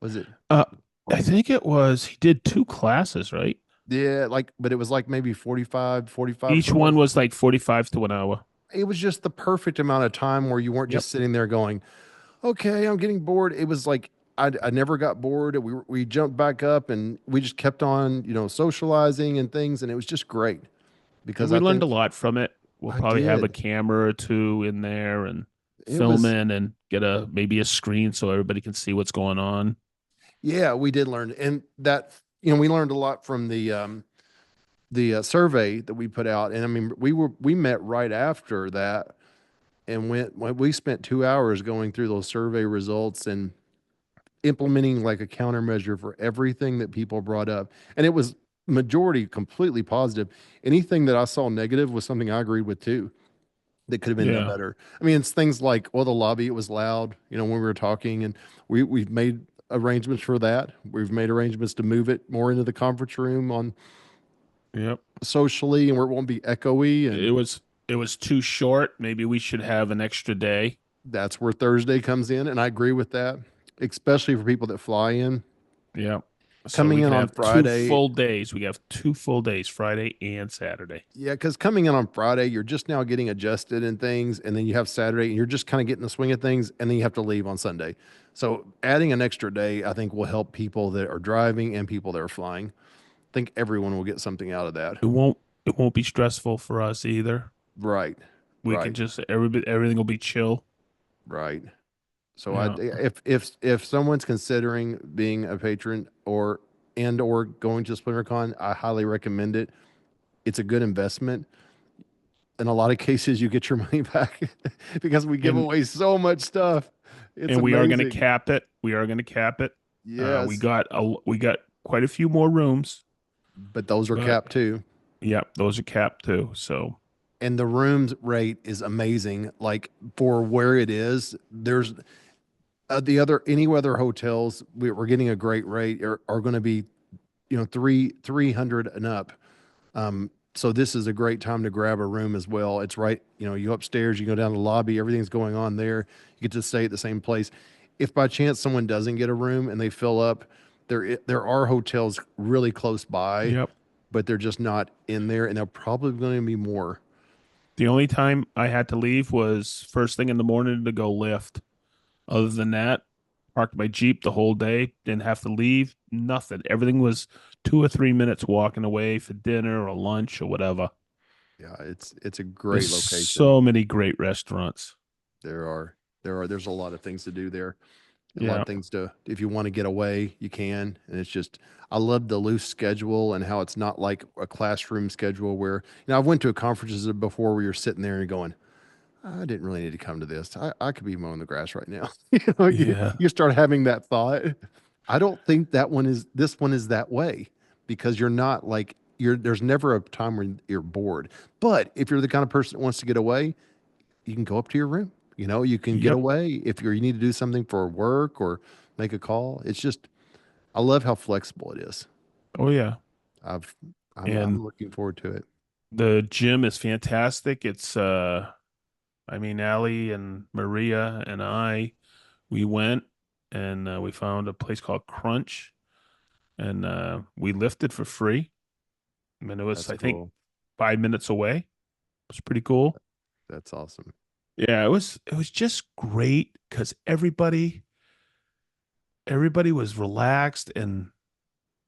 was it? Uh, I think it was he did two classes, right? Yeah, like, but it was like maybe 45 Each for one both. was like 45 to an hour. It was just the perfect amount of time where you weren't Yep. just sitting there going, okay, I'm getting bored. It was like, I never got bored. We jumped back up and we just kept on, socializing and things. And it was just great And because we I learned a think lot from it. We'll I probably have a did. camera or two in there and It film was, in and get a maybe a screen so everybody can see what's going on. yeah, we did learn. And that, we learned a lot from the survey that we put out. And I mean, we met right after that and we spent 2 hours going through those survey results and implementing like a countermeasure for everything that people brought up. And it was majority completely positive. Anything that I saw negative was something I agreed with too, that could have been done Yeah. better. I mean, it's things like, well, the lobby, it was loud, when we were talking, and we've made arrangements for that. We've made arrangements to move it more into the conference room on Yep. socially and where it won't be echoey. And It was too short. Maybe we should have an extra day. that's where Thursday comes in. And I agree with that, especially for people that fly in. Yeah. So Coming we in could on have two Friday, full days. We have 2 full days, Friday and Saturday. yeah, because coming in on Friday, you're just now getting adjusted and things. And then you have Saturday and you're just kind of getting the swing of things. And then you have to leave on Sunday. So adding an extra day, I think, will help people that are driving and people that are flying. I think everyone will get something out of that. It won't be stressful for us either. Right, We can right, just everything will be chill. right. So Yeah. if someone's considering being a patron or going to SplinterCon, I highly recommend it. It's a good investment. In a lot of cases, you get your money back because we give And away so much stuff. It's and we are going to amazing. cap it. We are going to cap it. We Yes. got quite a few more rooms, but those are but capped too. yep, those are capped too. So And the rooms rate is amazing. Like for where it is, there's the other any other hotels we're getting a great rate are going to be three hundred and up. So this is a great time to grab a room as well. It's right, you upstairs, you go down the lobby, everything's going on there. You get to stay at the same place. If by chance someone doesn't get a room and they fill up, there are hotels really close by, yep. but they're just not in there, and they're probably going to be more. The only time I had to leave was first thing in the morning to go lift. Other than that, parked my Jeep the whole day, didn't have to leave, nothing. Everything was 2 or 3 minutes walking away for dinner or lunch or whatever. Yeah, it's a There's great location. so many great restaurants. There's a lot of things to do there. A lot Yeah. of things to, if you want to get away, you can. And it's just, I love the loose schedule and how it's not like a classroom schedule where, I've went to conferences before where you're sitting there and you're going, I didn't really need to come to this. I could be mowing the grass right now. Yeah. You start having that thought. I don't think this one is that way because you're not like, there's never a time when you're bored. But if you're the kind of person that wants to get away, you can go up to your room. You can get Yep. away if you need to do something for work or make a call. It's just, I love how flexible it is. Oh yeah. I've, I'm And looking forward to it. the gym is fantastic. It's I mean, Allie and Maria and we went and we found a place called Crunch and we lifted for free. I mean, it was, That's I think, cool. 5 minutes away. It was pretty cool. That's awesome. Yeah, it was just great because everybody was relaxed and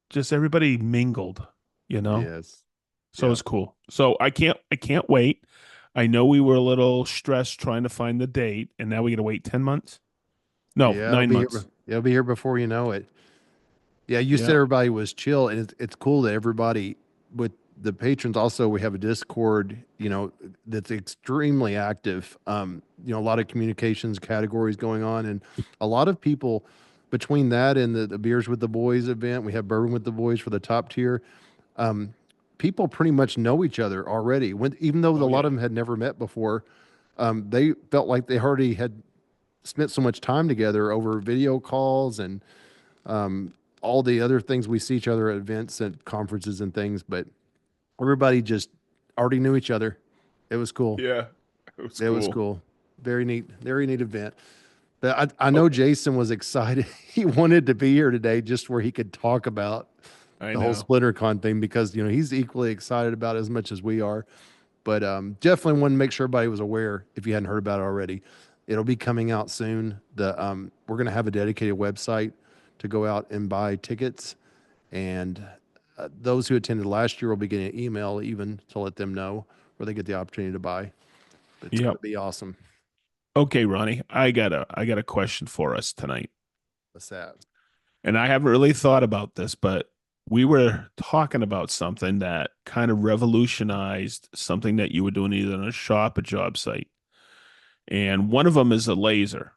just everybody mingled, you know? Yes. So Yeah. it's cool. So I can't wait. I know we were a little stressed trying to find the date, and now we got to wait 10 months? No, Yeah. It'll nine be here. months. It'll be here before you know it. Yeah, you said Yeah. everybody was chill, and it's cool that everybody with the patrons. Also, we have a Discord, that's extremely active. A lot of communications categories going on, and a lot of people between that and the beers with the boys event. We have bourbon with the boys for the top tier. Um, People pretty much know each other already. Even though a Oh lot yeah. of them had never met before, they felt like they already had spent so much time together over video calls and um, all the other things we see each other at events and conferences and things, but everybody just already knew each other. It was cool. Yeah. It was It was cool. cool. Very neat event. But I know Okay. Jason was excited. He wanted to be here today just where he could talk about I the whole know. SplinterCon thing because he's equally excited about it as much as we are. But definitely want to make sure everybody was aware if you hadn't heard about it already. It'll be coming out soon. We're going to have a dedicated website to go out and buy tickets, and those who attended last year will be getting an email even to let them know where they get the opportunity to buy. But it's going Yep. to be awesome. Okay, Ronnie, I got a question for us tonight. What's that? And I haven't really thought about this, but we were talking about something that kind of revolutionized something that you were doing either in a shop or job site. And one of them is a laser.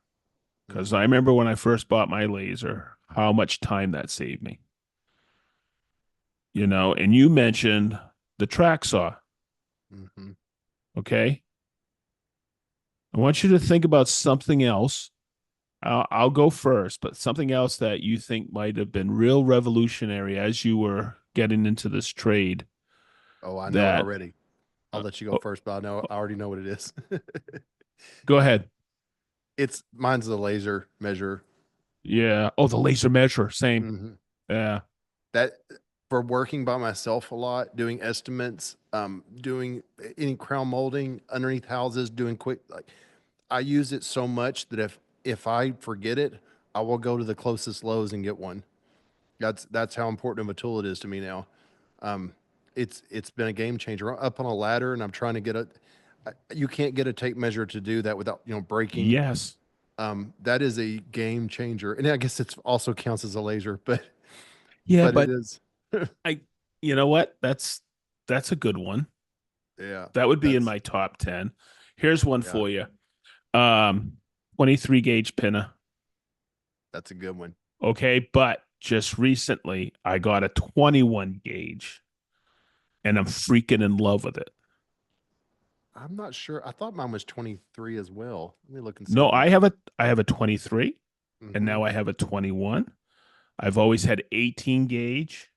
Because I Mm-hmm. remember when I first bought my laser, how much time that saved me. And you mentioned the track saw. Mm-hmm. Okay. I want you to think about something else. I'll go first, but something else that you think might have been real revolutionary as you were getting into this trade Oh, I know it that, already. I'll uh, let you go oh, first, but I already know what it is. go ahead. Mine's the laser measure. Yeah. Oh, the laser measure. Same. Mm-hmm. Yeah. That for working by myself a lot, doing estimates, doing any crown molding underneath houses, doing quick, like I use it so much that if I forget it, I will go to the closest Lowe's and get one. That's how important of a tool it is to me now. Um, it's been a game changer. I'm up on a ladder and I'm trying to get you can't get a tape measure to do that without breaking. Yes. That is a game changer, and I guess it also counts as a laser, but Yeah, it but is. I, you know what? That's a good one. Yeah, That would be in that's my top 10. Here's one yeah, for you. Um, 23 gauge pinner. that's a good one. Okay, but just recently I got a 21 gauge and I'm freaking in love with it. I'm not sure. I thought mine was 23 as well. Let me look and see No, what mine is. I have a 23 and Mm-hmm. now I have a 21. I've always had 18 gauge,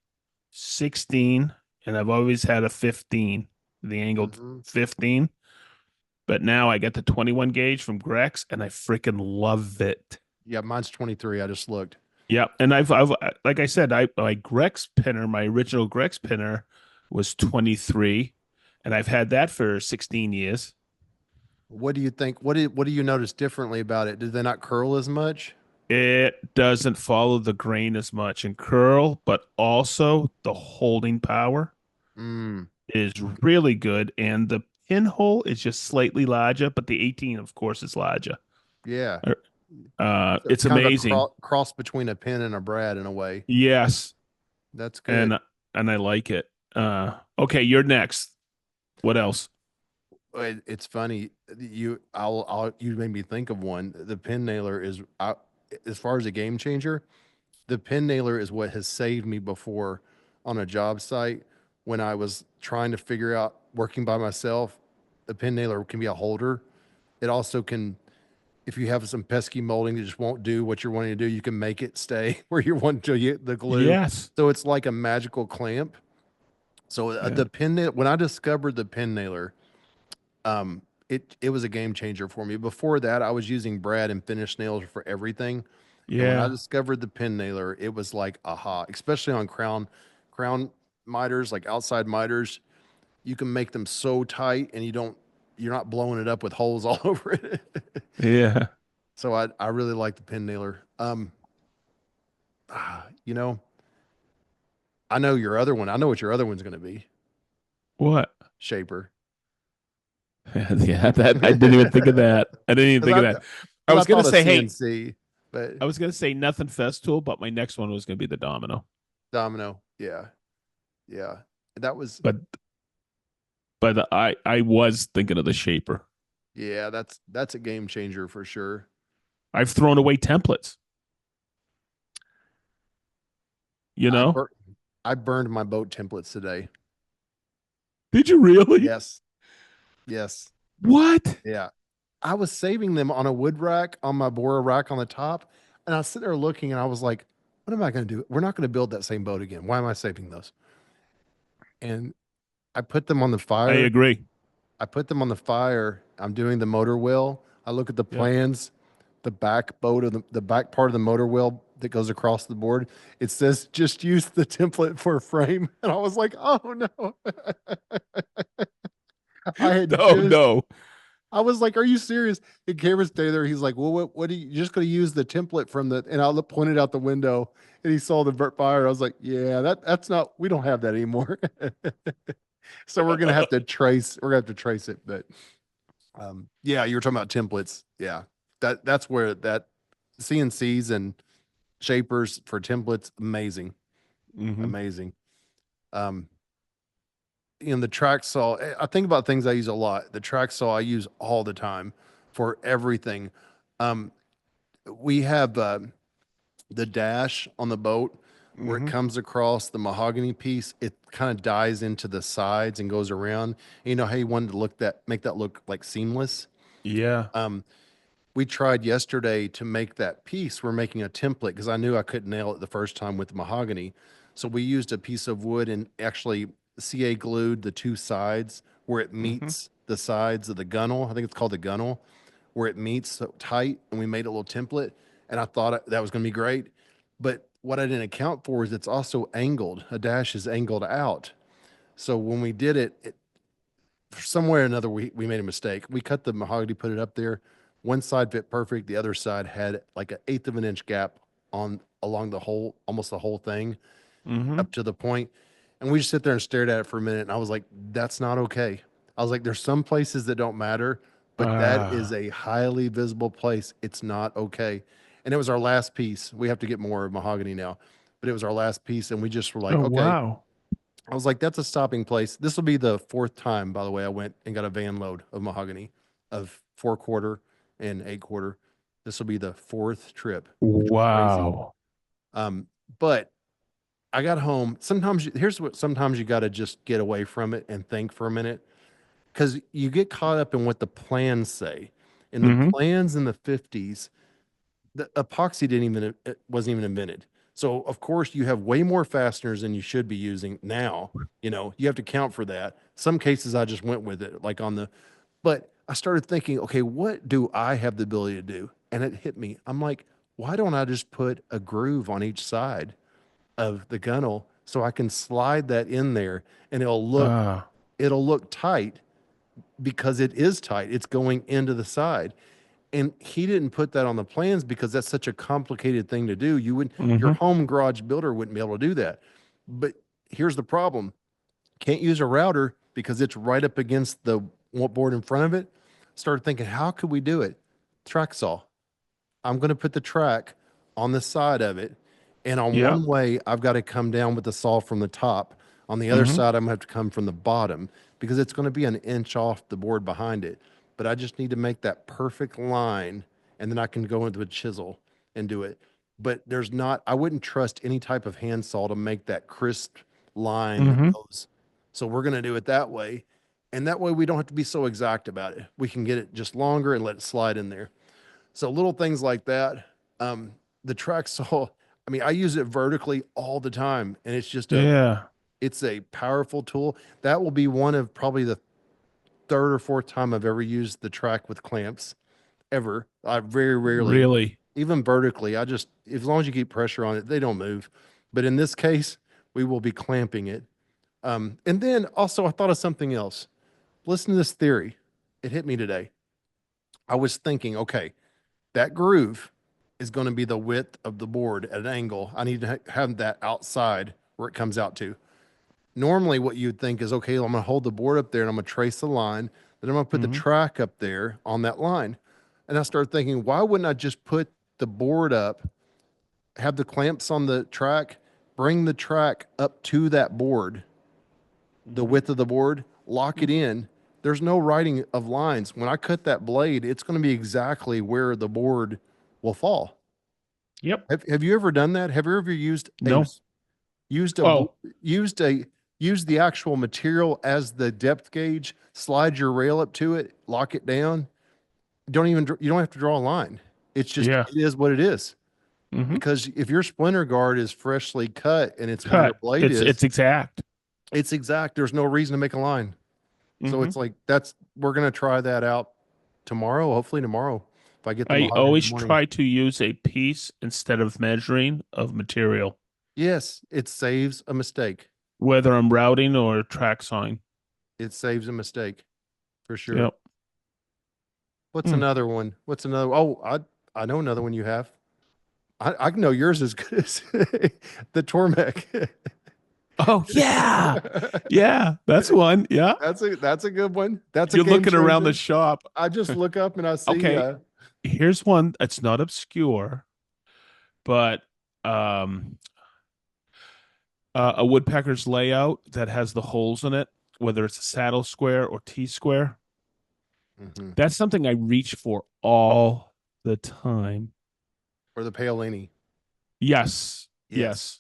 16, and I've always had a 15, the angled Mm-hmm. 15. But now I get the 21 gauge from Grex and I freaking love it. Yeah, mine's 23. I just looked. Yeah, and I've like I said, I my Grex pinner, my original Grex pinner was 23, and I've had that for 16 years. What do you think? What do you notice differently about it? Did they not curl as much? It doesn't follow the grain as much in curl, but also the holding power Mm, is really good, and the pinhole is just slightly larger, but the 18, of course, is larger. yeah. So It's kind of a amazing. cross between a pin and a brad in a way. Yes, That's good. and I like it. Okay, you're next. What else? It's funny. You made me think of one. The pin nailer is, as far as a game changer, the pin nailer is what has saved me before on a job site when I was trying to figure out working by myself. The pin nailer can be a holder. It also can, if you have some pesky molding that just won't do what you're wanting to do, you can make it stay where you want to get the glue. Yes. So it's like a magical clamp. So Yeah. the pin nail, when I discovered the pin nailer, it was a game changer for me. Before that, I was using brad and finish nails for everything. And when I Yeah. discovered the pin nailer, it was like aha, especially on crown miters, like outside miters, you can make them so tight and you're not blowing it up with holes all over it. Yeah. So I really like the pin nailer. You know, I know your other one. I know what your other one's going to be. What? Shaper. Yeah, that I didn't even think of that. I didn't even Because think of I that. I because I was gonna thought of say, hey, CNC, but I was gonna say nothing Festool, but my next one was gonna be the Domino. Domino. Yeah. Yeah. That was But I was thinking of the Shaper. yeah, that's a game changer for sure. I've thrown away templates. You I know? bur- I burned my boat templates today. Did you really? Yes. Yes. What? Yeah. I was saving them on a wood rack on my Bora rack on the top, and I was sitting there looking and I was like, what am I going to do? We're not going to build that same boat again. Why am I saving those? And I put them on the I fire. agree. I put them on the fire. I'm doing the motor wheel. I look at the Yep. plans, the back boat of the back part of the motor wheel that goes across the board. It says just use the template for a frame. And I was like, oh no. I had Oh just no. I was like, are you serious? And Cameron stay there. He's like, well, what are you just gonna use the template from the and I pointed out the window and he saw the fire. I was like, yeah, that's not we don't have that anymore. So we're gonna have to trace it, but yeah, you were talking about templates. Yeah, that's where that CNCs and shapers for templates, amazing, Hmm. amazing. Um, in the track saw, I think about things I use a lot. The track saw I use all the time for everything. Um, we have the dash on the boat where it Hmm. comes across the mahogany piece. It kind of dies into the sides and goes around. You know how you wanted to make that look like seamless. Yeah. Um, we tried yesterday to make that piece. We're making a template because I knew I couldn't nail it the first time with the mahogany. So we used a piece of wood and actually CA glued the two sides where it Hmm. meets the sides of the gunnel. I think it's called the gunnel, where it meets so tight. And we made a little template. And I thought that was going to be great. But what I didn't account for is it's also angled. A dash is angled out. So when we did it, somewhere or another we made a mistake. We cut the mahogany, put it up there. One side fit perfect. The other side had like an eighth of an inch gap on along the whole, almost the whole thing Hmm. up to the point. And we just sit there and stared at it for a minute. And I was like, that's not okay. I was like, there's some places that don't matter, but that is Ah. a highly visible place. It's not okay. And it was our last piece. We have to get more mahogany now, but it was our last piece. And we just were like, Oh okay, wow. I was like, that's a stopping place. This will be the fourth time, by the way, I went and got a van load of mahogany of 4/4 and 8/4. This will be the fourth trip, which is crazy. Wow. Um, But I got home. Sometimes here's what sometimes you got to just get away from it and think for a minute because you get caught up in what the plans say. In the Mm-hmm. plans in the 50s, the epoxy didn't even it wasn't even invented. So of course you have way more fasteners than you should be using now. You know, you have to count for that. Some cases I just went with it, like on the, but I started thinking, okay, what do I have the ability to do? And it hit me. I'm like, why don't I just put a groove on each side of the gunnel so I can slide that in there and Ah. it'll look tight because it is tight. It's going into the side. And he didn't put that on the plans because that's such a complicated thing to do. You would your Mm-hmm. home garage builder wouldn't be able to do that. But here's the problem. Can't use a router because it's right up against the board in front of it. Started thinking, how could we do it? Track saw. I'm going to put the track on the side of it. And on Yep. one way, I've got to come down with the saw from the top. On the other Mm-hmm. side, I'm going to have to come from the bottom because it's going to be an inch off the board behind it. But I just need to make that perfect line and then I can go into a chisel and do it. But there's not, I wouldn't trust any type of hand saw to make that crisp line that Mm-hmm. goes. So we're going to do it that way. And that way we don't have to be so exact about it. We can get it just longer and let it slide in there. So little things like that. The track saw, I mean, I use it vertically all the time, and Yeah. it's a powerful tool. That will be one of probably the third or fourth time I've ever used the track with clamps ever. I very rarely, Really. even vertically, I just as long as you keep pressure on it, they don't move. But in this case, we will be clamping it. And then also I thought of something else. Listen to this theory. It hit me today. I was thinking, okay, that groove is going to be the width of the board at an angle. I need to have that outside where it comes out to. Normally, what you'd think is, okay, I'm going to hold the board up there and I'm going to trace the line. Then I'm going to put the Mm-hmm. track up there on that line. And I started thinking, why wouldn't I just put the board up, have the clamps on the track, bring the track up to that board, the Mm-hmm. width of the board, lock it in. There's no writing of lines. When I cut that blade, it's going to be exactly where the board will fall. Yep. Have you ever done that? Have you ever used No. used a Oh, used a used the actual material as the depth gauge, slide your rail up to it, lock it down? You don't have to draw a line. It's just yeah. it is what it is. Mm-hmm. Because if your splinter guard is freshly cut and it's where your Cut. blade It's is, exact. it's exact. There's no reason to make a line. So Mm-hmm. it's like that's we're gonna try that out tomorrow, hopefully tomorrow. If I get the I Mojave in the always morning. try to use a piece instead of measuring of material, Yes, it saves a mistake. whether I'm routing or track sawing. It saves a mistake for sure. Yep. What's Hmm. another one? What's another? Oh, I know another one you have. I know yours as good as the Tormek. Oh yeah. Yeah, that's one. Yeah. That's a good one. That's a You're game looking around the changer. shop. I just look up and I see Okay, here's one that's not obscure, but um a woodpecker's layout that has the holes in it, whether it's a saddle square or T square. mhm. That's something I reach for all the time. Or the Paolini. Yes. Yes. Yes.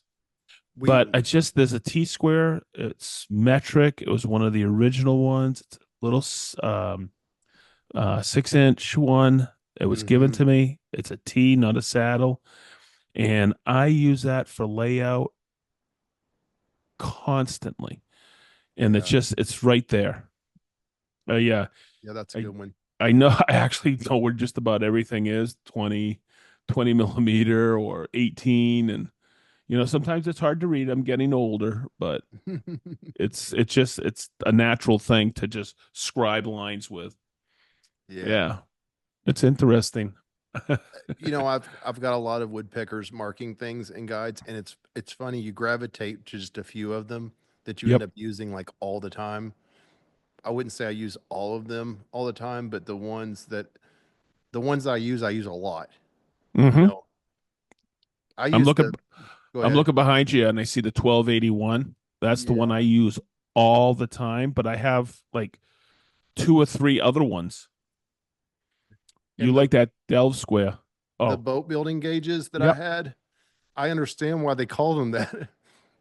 We But I just there's a T square. It's metric. It was one of the original ones. It's a little 6-inch one. It was given mhm. to me. It's a T, not a saddle. And I use that for layout constantly. And Yeah. it's right there. Yeah. Yeah, that's a I good one. I know I actually know where just about everything is 20 millimeter or 18. And sometimes it's hard to read. I'm getting older, but it's a natural thing to just scribe lines with. Yeah. Yeah, it's interesting. You know, I've got a lot of woodpeckers marking things in guides, and it's funny you gravitate to just a few of them that you end Yep. up using like all the time. I wouldn't say I use all of them all the time, but the ones I use a lot. You hmm know, I I'm used looking to go I'm ahead. looking behind you and I see the 1281. That's the one Yeah. I use all the time, but I have like two or three other ones. You And like that Delve Square? the Oh, boat building gauges that I yep. had, I understand why they call them that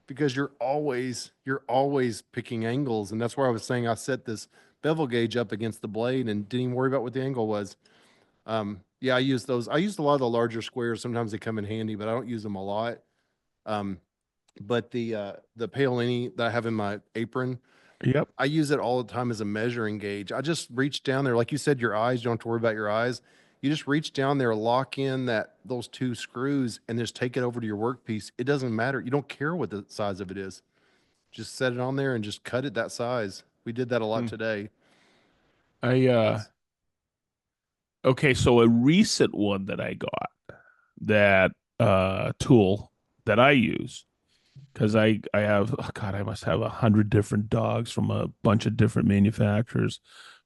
because you're always picking angles, and that's why I was saying I set this bevel gauge up against the blade and didn't even worry about what the angle was. Yeah, I use those. I used a lot of the larger squares. Sometimes they come in handy, but I don't use them a lot. Um, but the paolini that I have in my apron, Yep. I use it all the time as a measuring gauge. I just reach down there, like you said, your eyes. You don't have to worry about your eyes. You just reach down there, lock in that those two screws, and just take it over to your workpiece. It doesn't matter. You don't care what the size of it is. Just set it on there and just cut it that size. We did that a lot Mm. today. I That's Okay, so a recent one that I got, that tool that I use, because I have, oh God, I must have 100 different dogs from a bunch of different manufacturers,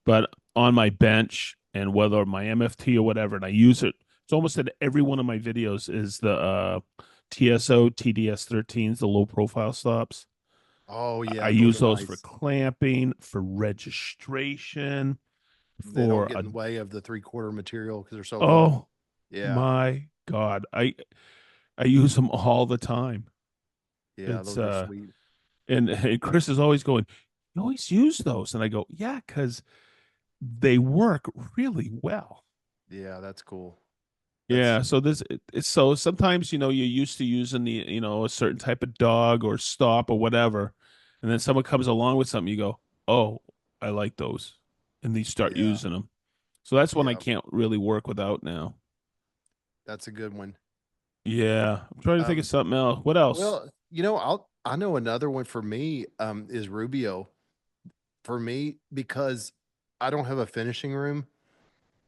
but on my bench and whether my MFT or whatever, and I use it. It's almost in every one of my videos is the TSO TDS 13s, the low profile stops. oh I yeah, those use are those for nice. clamping, for registration, They don't for get a in the way of the 3/4 material because they're so little. oh Yeah, my God. I use them all the time. yeah, It's those are sweet. and Chris is always going, you always use those. And I go, yeah, because they work really well. Yeah, that's cool. That's Yeah. So it's so sometimes, you're used to using a certain type of dog or stop or whatever. And then someone comes along with something, you go, oh, I like those. And you start yeah, using them. So that's one I yeah, can't really work without now. that's a good one. Yeah. I'm trying to think of Um, something else. What else? well, I know another one for me is Rubio for me because I don't have a finishing room.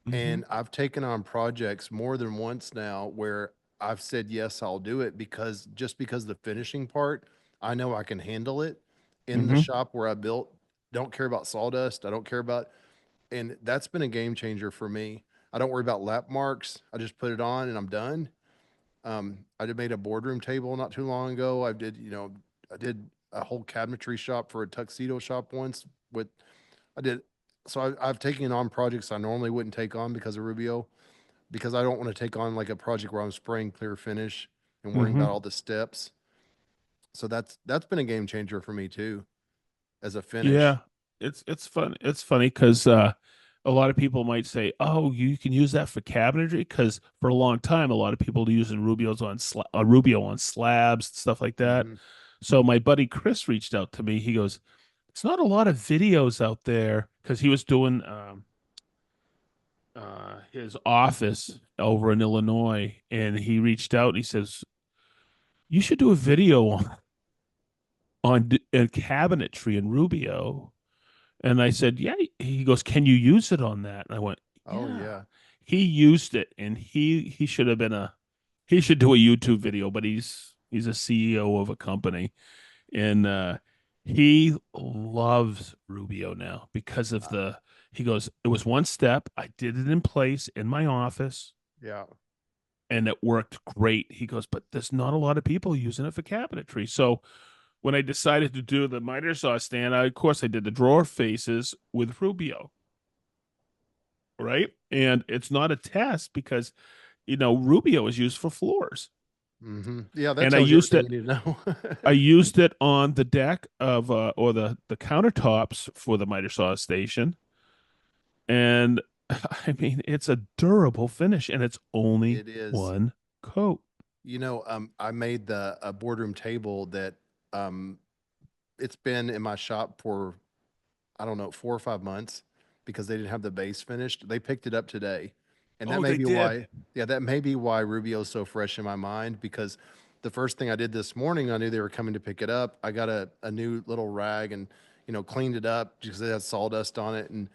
Hmm. And I've taken on projects more than once now where I've said, yes, I'll do it because just because the finishing part, I know I can handle it in the Hmm. shop where I built. Don't care about sawdust. I don't care about, and that's been a game changer for me. I don't worry about lap marks. I just put it on and I'm done. I did made a boardroom table not too long ago. I did a whole cabinetry shop for a tuxedo shop once with, I did, so I've taken on projects I normally wouldn't take on because of Rubio because I don't want to take on like a project where I'm spraying clear finish and worrying about Hmm. all the steps. So that's been a game changer for me too as a finish. Yeah, it's fun. It's funny because a lot of people might say, "Oh, you can use that for cabinetry." Because for a long time, a lot of people are using Rubio on slabs, stuff like that. Hmm. So my buddy Chris reached out to me. He goes, "It's not a lot of videos out there," because he was doing his office over in Illinois, and he reached out and he says, "You should do a video on cabinetry in Rubio." And I said, "Yeah." He goes, "Can you use it on that?" And I went, Oh "Yeah." yeah, He used it, and he should have been he should do a YouTube video, but he's a CEO of a company, and he loves Rubio now because of uh, the. He goes, "It was one step. I did it in place in my office, yeah, and it worked great." He goes, "But there's not a lot of people using it for cabinetry." So when I decided to do the miter saw stand, of course I did the drawer faces with Rubio, right? And it's not a test because Rubio is used for floors, yeah. That and I tells you used everything it. you need to know. I used it on the deck of or the countertops for the miter saw station, and I mean it's a durable finish, and it's only It is. one coat. I made the a boardroom table that um, it's been in my shop for I don't know, 4 or 5 months because they didn't have the base finished. They picked it up today. And that Oh, may they be did. why, yeah, that may be why Rubio's so fresh in my mind because the first thing I did this morning, I knew they were coming to pick it up. I got a new little rag and, cleaned it up because it had sawdust on it. And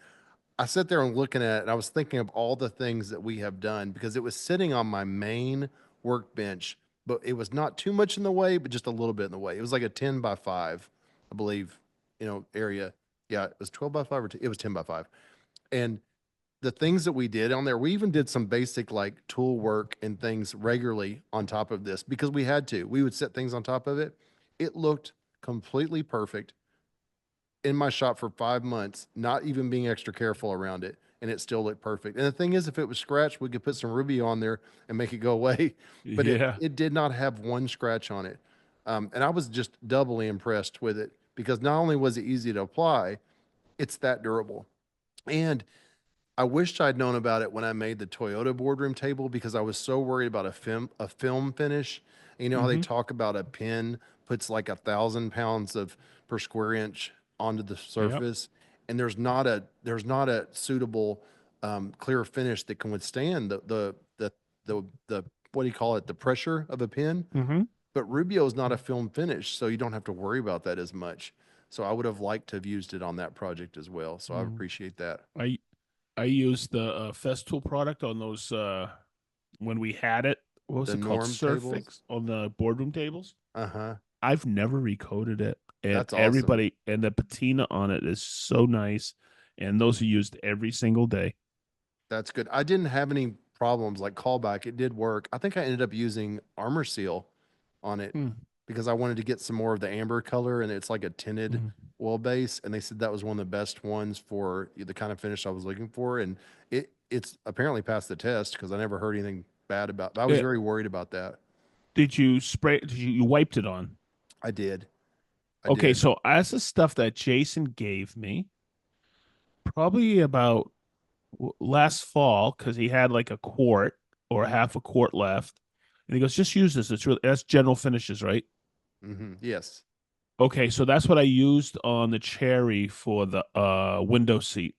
I sat there and looking at it and I was thinking of all the things that we have done because it was sitting on my main workbench, but it was not too much in the way, but just a little bit in the way. It was like a 10 by 5, I believe, area. Yeah, it was 12 by 5 or it was 10 by 5. And the things that we did on there, we even did some basic like tool work and things regularly on top of this because we had to. We would set things on top of it. It looked completely perfect in my shop for 5 months, not even being extra careful around it, and it still looked perfect. And the thing is, if it was scratched, we could put some Rubio on there and make it go away. But it Yeah. it did not have one scratch on it, and I was just doubly impressed with it because not only was it easy to apply, it's that durable. And I wished I'd known about it when I made the Toyota boardroom table because I was so worried about a film finish. And you know how they Hmm. talk about a pin puts like 1,000 pounds of per square inch onto the Yep. surface, and there's not a suitable clear finish that can withstand the what do you call it, the pressure of a pin. Hmm. But Rubio is not a film finish, so you don't have to worry about that as much. So I would have liked to have used it on that project as well. So I Mm. appreciate that. I I used the Festool product on those when we had it. What was The it called? norm tables. Surfix on the boardroom tables. Uh-huh. I've never recoated it, and That's awesome. everybody and the patina on it is so nice, and those are used every single day. That's good. I didn't have any problems like callback. It did work. I think I ended up using Armor Seal on it Hmm. because I wanted to get some more of the amber color, and it's like a tinted Hmm. oil base, and they said that was one of the best ones for the kind of finish I was looking for, and it's apparently passed the test because I never heard anything bad about. I was Eh, very worried about that. did you spray? You wiped it on? I did. I Okay, did. so that's the stuff that Jason gave me probably about last fall because he had like a quart or half a quart left, and he goes, "Just use this. It's really that's general finishes, right?" Yes. Okay, so that's what I used on the cherry for the window seat.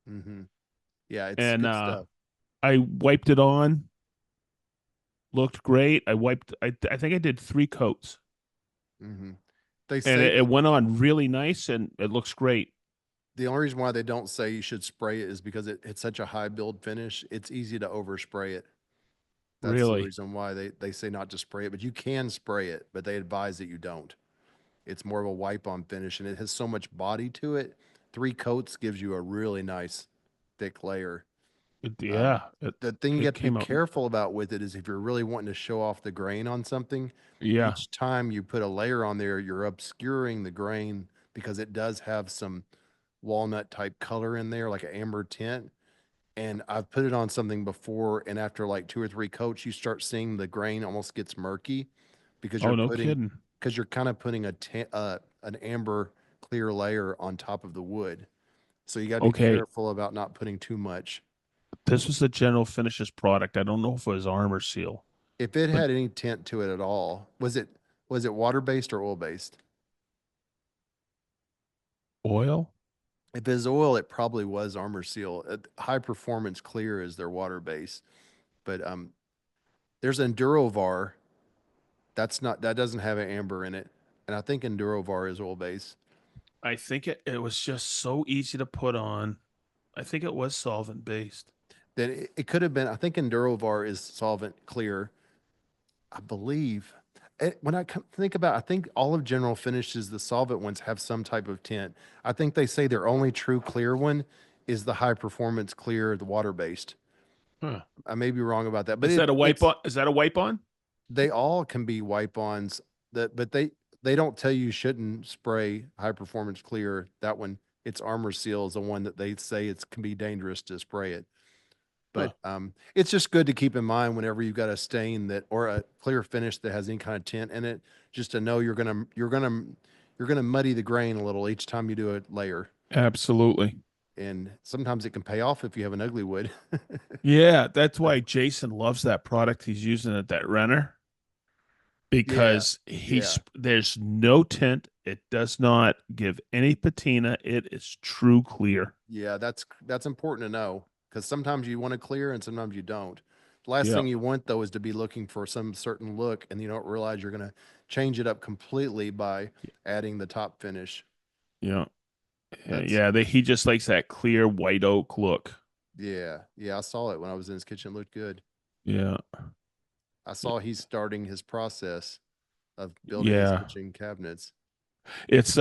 hmm Yeah, it's And good stuff. I wiped it on, looked great. I think I did 3 coats, hmm They and say it that went on really nice, and it looks great. the only reason why they don't say you should spray it is because it's such a high build finish. It's easy to overspray it. That's the Really, reason why they say not to spray it, but you can spray it, but they advise that you don't. It's more of a wipe on finish and it has so much body to it. 3 coats gives you a really nice thick layer. Um, yeah, the thing you it have to be came out. careful about with it is if you're really wanting to show off the grain on something, Yeah. each time you put a layer on there, you're obscuring the grain because it does have some walnut type color in there, like an amber tint. And I've put it on something before, and after like 2 or 3 coats, you start seeing the grain almost gets murky because Oh, no kidding. you're kind of putting an amber clear layer on top of the wood. So you got to be Okay, careful about not putting too much. this was a general finishes product. I don't know if it was Armor Seal, If it but had any tint to it at all, was it water based or oil based? oil. If it's oil, it probably was Armor Seal. High Performance Clear is their water base, but there's Endurovar. That doesn't have an amber in it, and I think Endurovar is oil base. I think it was just so easy to put on. I think it was solvent based. Then it could have been. I think Endurovar is solvent clear. I believe. When think about, I think all of General Finishes, the solvent ones have some type of tint. I think they say their only true clear one is the High Performance Clear, the water based. Huh. I may be wrong about that, but Is that a wipe it's on? Is that a wipe on? they all can be wipe-ons. But they don't tell you shouldn't spray High Performance Clear. That one, it's Armor Seal is the one that they say it can be dangerous to spray it. Huh. But it's just good to keep in mind whenever you've got a stain that or a clear finish that has any kind of tint in it, just to know you're gonna muddy the grain a little each time you do a layer. Absolutely. And sometimes it can pay off if you have an ugly wood. Yeah, that's why Jason loves that product he's using at that Renner Yeah, because yeah, there's no tint. It does not give any patina. It is true clear. yeah. That's important to know because sometimes you want to clear and sometimes you don't. The last Yeah. thing you want though is to be looking for some certain look and you don't realize you're gonna change it up completely by adding the top finish. Yeah. Yeah. That's Yeah. He just likes that clear white oak look. Yeah, yeah, I saw it when I was in his kitchen. It looked good. Yeah. I saw he's starting his process of building his Yeah. kitchen cabinets. It's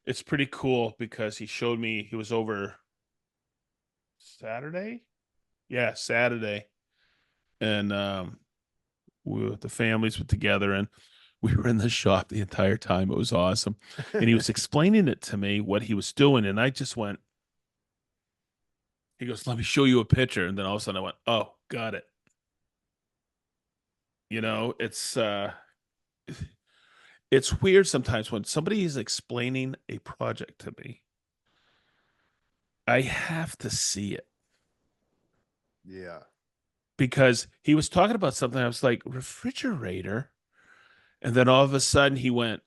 it's pretty cool because he showed me he was over Saturday. Yeah, Saturday. And the families were together and We were in the shop the entire time. It was awesome. And he was explaining it to me what he was doing. And I just went, he goes, let me show you a picture. And then all of a sudden I went, oh, got it. It's weird sometimes when somebody is explaining a project to me. I have to see it Yeah. because he was talking about something. I was like, refrigerator. And then all of a sudden he went,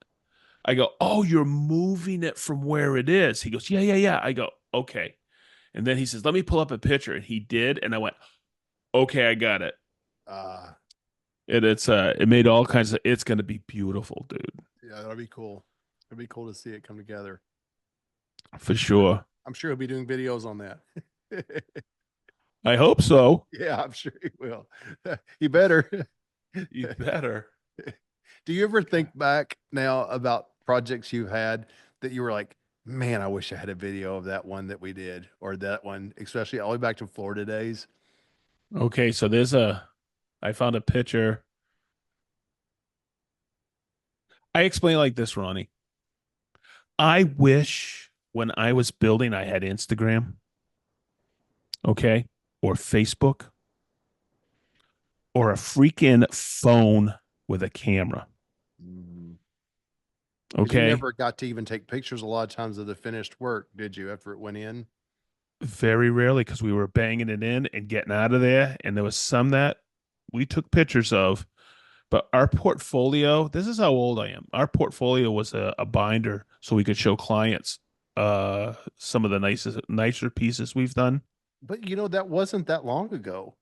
I go, oh, you're moving it from where it is. He goes, yeah, yeah, yeah. I go, okay. And then he says, let me pull up a picture. And he did. And I went, okay, I got it. Uh, It made all kinds of, it's going to be beautiful, dude, yeah, that'll be cool. It'll be cool to see it come together. for sure. I'm sure he'll be doing videos on that. I hope so. Yeah, I'm sure he will. He better. You better. Do you ever think back now about projects you've had that you were like, man, I wish I had a video of that one that we did, or that one, especially all the way back to Florida days? Okay, so I found a picture. I explain it like this, Ronnie. I wish when I was building, I had Instagram, okay, or Facebook, or a freaking phone with a camera, Because you okay? never got to even take pictures a lot of times of the finished work, did you, after it went in? Very rarely because we were banging it in and getting out of there. And there was some that we took pictures of, but our portfolio, this is how old I am. Our portfolio was a binder so we could show clients some of the nicer pieces we've done. But that wasn't that long ago.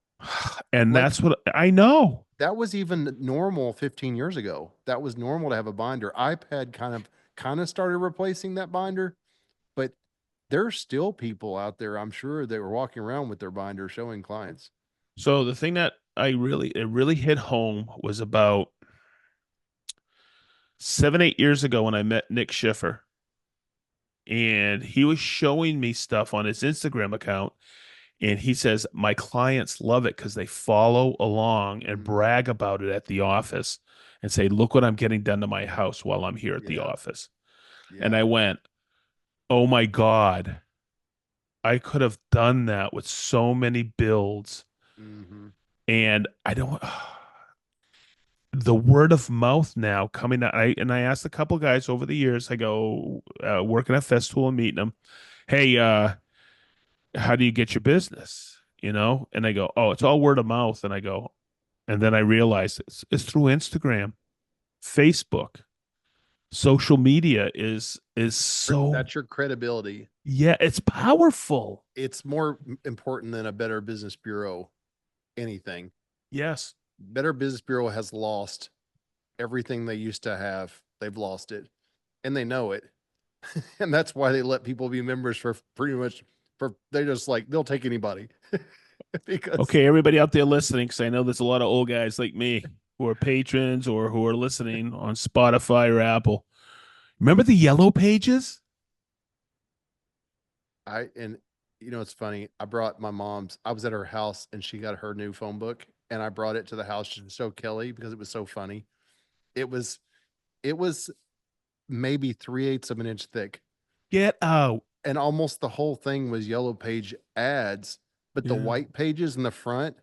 And Like that's what I know. that was even normal 15 years ago. That was normal to have a binder. iPad kind of started replacing that binder, but there's still people out there, I'm sure, that were walking around with their binder showing clients. So the thing that it really hit home was about 7, 8 years ago when I met Nick Schiffer. And he was showing me stuff on his Instagram account. And he says, my clients love it because they follow along and Mhm. brag about it at the office and say, look what I'm getting done to my house while I'm here at the Yeah. office. And Yeah. I went, oh my God, I could have done that with so many builds. Hmm. And I don't, the word of mouth now coming out. I asked a couple guys over the years, I go, working at Festool and meeting them, hey, how do you get your business? And I go, oh, it's all word of mouth. And I go, and then I realized it's through Instagram, Facebook, social media is so, That's your credibility. yeah, it's powerful. It's more important than a Better Business Bureau anything. Yes. Better Business Bureau has lost everything they used to have. They've lost it and they know it. And that's why they let people be members for pretty much for they just like they'll take anybody because Okay, everybody out there listening, because I know there's a lot of old guys like me who are patrons or who are listening on Spotify or Apple. Remember the yellow pages? I and it's funny. I brought my mom's. I was at her house and she got her new phone book, and I brought it to the house to show Kelly because it was so funny. It was it was maybe 3/8 of an inch thick, Get out. and almost the whole thing was yellow page ads. But the Yeah. white pages in the front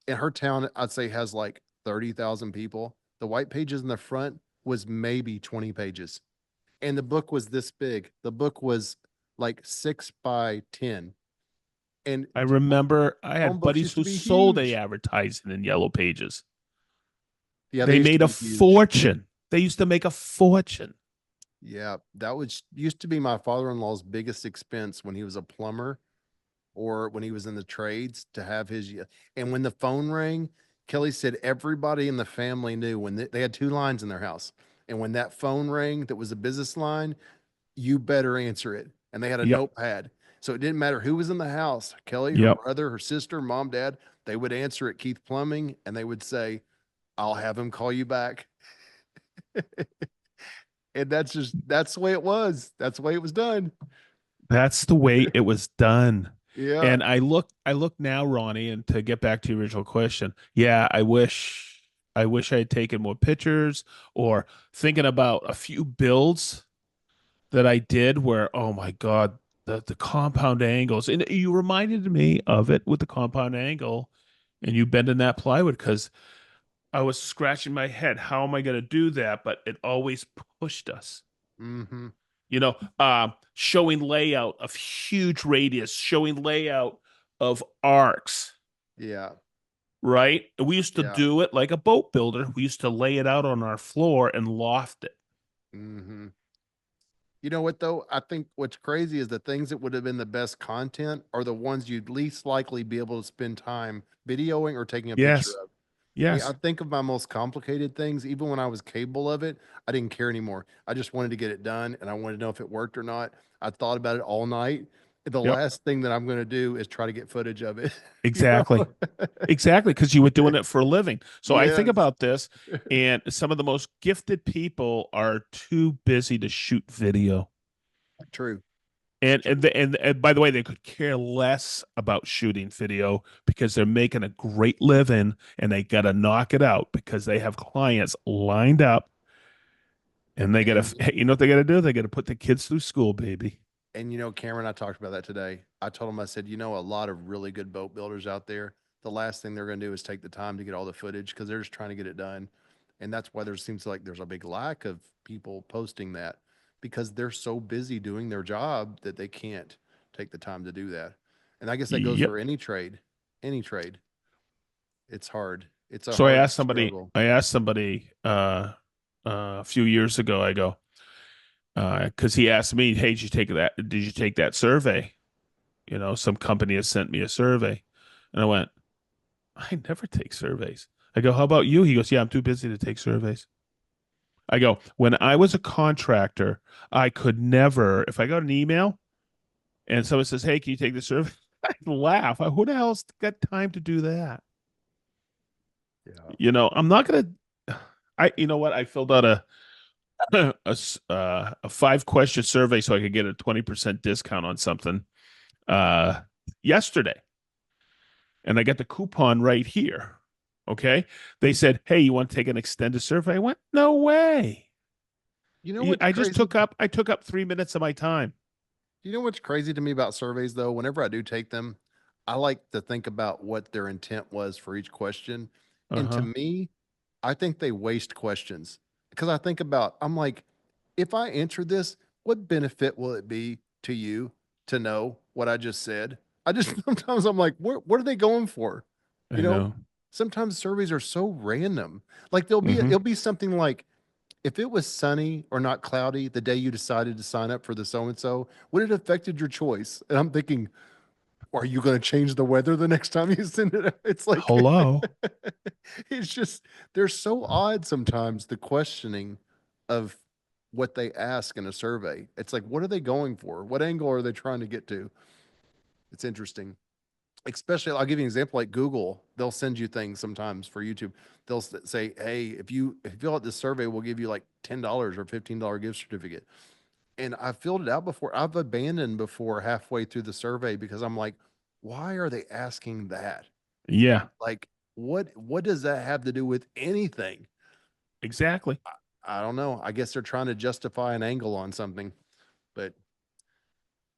in her town, I'd say has like 30,000 people. The white pages in the front was maybe 20 pages, and the book was this big. The book was like 6 by 10, and I remember I phone had books buddies used to who be sold a huge. advertising in yellow pages. Yeah, they They used to made a be huge. fortune. They used to make a fortune. Yeah, that was used to be my father-in-law's biggest expense when he was a plumber or when he was in the trades to have his. And when the phone rang, Kelly said everybody in the family knew when they had two lines in their house. And when that phone rang, that was a business line, you better answer it. And they had a Yep. notepad. So it didn't matter who was in the house, Kelly, her Yep. brother, her sister, mom, dad, they would answer at Keith Plumbing and they would say, I'll have him call you back. And that's the way it was. That's the way it was done. That's the way it was done. Yeah. And I look now, Ronnie, and to get back to your original question, yeah, I wish. I wish I had taken more pictures, or thinking about a few builds that I did where, oh my God, the compound angles. And you reminded me of it with the compound angle and you bending that plywood because I was scratching my head. How am I going to do that? But it always pushed us. Mm-hmm. Showing layout of huge radius, showing layout of arcs, Yeah. right? We used to Yeah. do it like a boat builder. We used to lay it out on our floor and loft it. Mm-hmm. You know what though? I think what's crazy is the things that would have been the best content are the ones you'd least likely be able to spend time videoing or taking a picture Yes, of. I mean, I yes, think of my most complicated things, even when I was capable of it, I didn't care anymore. I just wanted to get it done and I wanted to know if it worked or not. I thought about it all night. The yep, last thing that I'm going to do is try to get footage of it. You know? exactly. Exactly, because you were doing it for a living. So I think Yes, about this, and some of the most gifted people are too busy to shoot video. true. It's And, true. and by the way, they could care less about shooting video because they're making a great living and they got to knock it out because they have clients lined up and they got And to, you know what they got to do? They got to put the kids through school, baby. Cameron, I talked about that today. I told him, I said, a lot of really good boat builders out there, the last thing they're going to do is take the time to get all the footage because they're just trying to get it done. And that's why there seems like there's a big lack of people posting that because they're so busy doing their job that they can't take the time to do that. And I guess that goes Yep. for any trade. Any trade. It's hard. It's a So hard struggle. I asked somebody a few years ago, I go, because he asked me, hey, did you take that survey? You know, some company has sent me a survey. And I went, I never take surveys. I go, how about you? He goes, yeah, I'm too busy to take surveys. I go, when I was a contractor, I could never, if I got an email and someone says, hey, can you take the survey? I'd laugh. Who the hell's got time to do that? Yeah. I'm not going to, you know what? I filled out a 5 question survey so I could get a 20% discount on something uh, yesterday. And I got the coupon right here. Okay. They said, hey, you want to take an extended survey? I went, no way. You know what's I just crazy? took up 3 minutes of my time. You know what's crazy to me about surveys though? Whenever I do take them, I like to think about what their intent was for each question. And to Uh-huh. me, I think they waste questions because I'm like, if I answer this, what benefit will it be to you to know what I just said? I just sometimes I'm like, what are they going for? You I know, know. sometimes surveys are so random. Like Hmm. it'll be something like if it was sunny or not cloudy the day you decided to sign up for the so and so, would it affected your choice? And I'm thinking, are you going to change the weather the next time you send it? It's like, Hello. it's just, they're so odd sometimes, the questioning of what they ask in a survey. It's like, what are they going for? What angle are they trying to get to? It's interesting. Especially, I'll give you an example like Google, they'll send you things sometimes for YouTube. They'll say, hey, if you fill out this survey, we'll give you like $10 or $15 gift certificate. And I filled it out before. I've abandoned before halfway through the survey because I'm like, why are they asking that? Yeah, Like, what does that have to do with anything? exactly. I don't know. I guess they're trying to justify an angle on something. But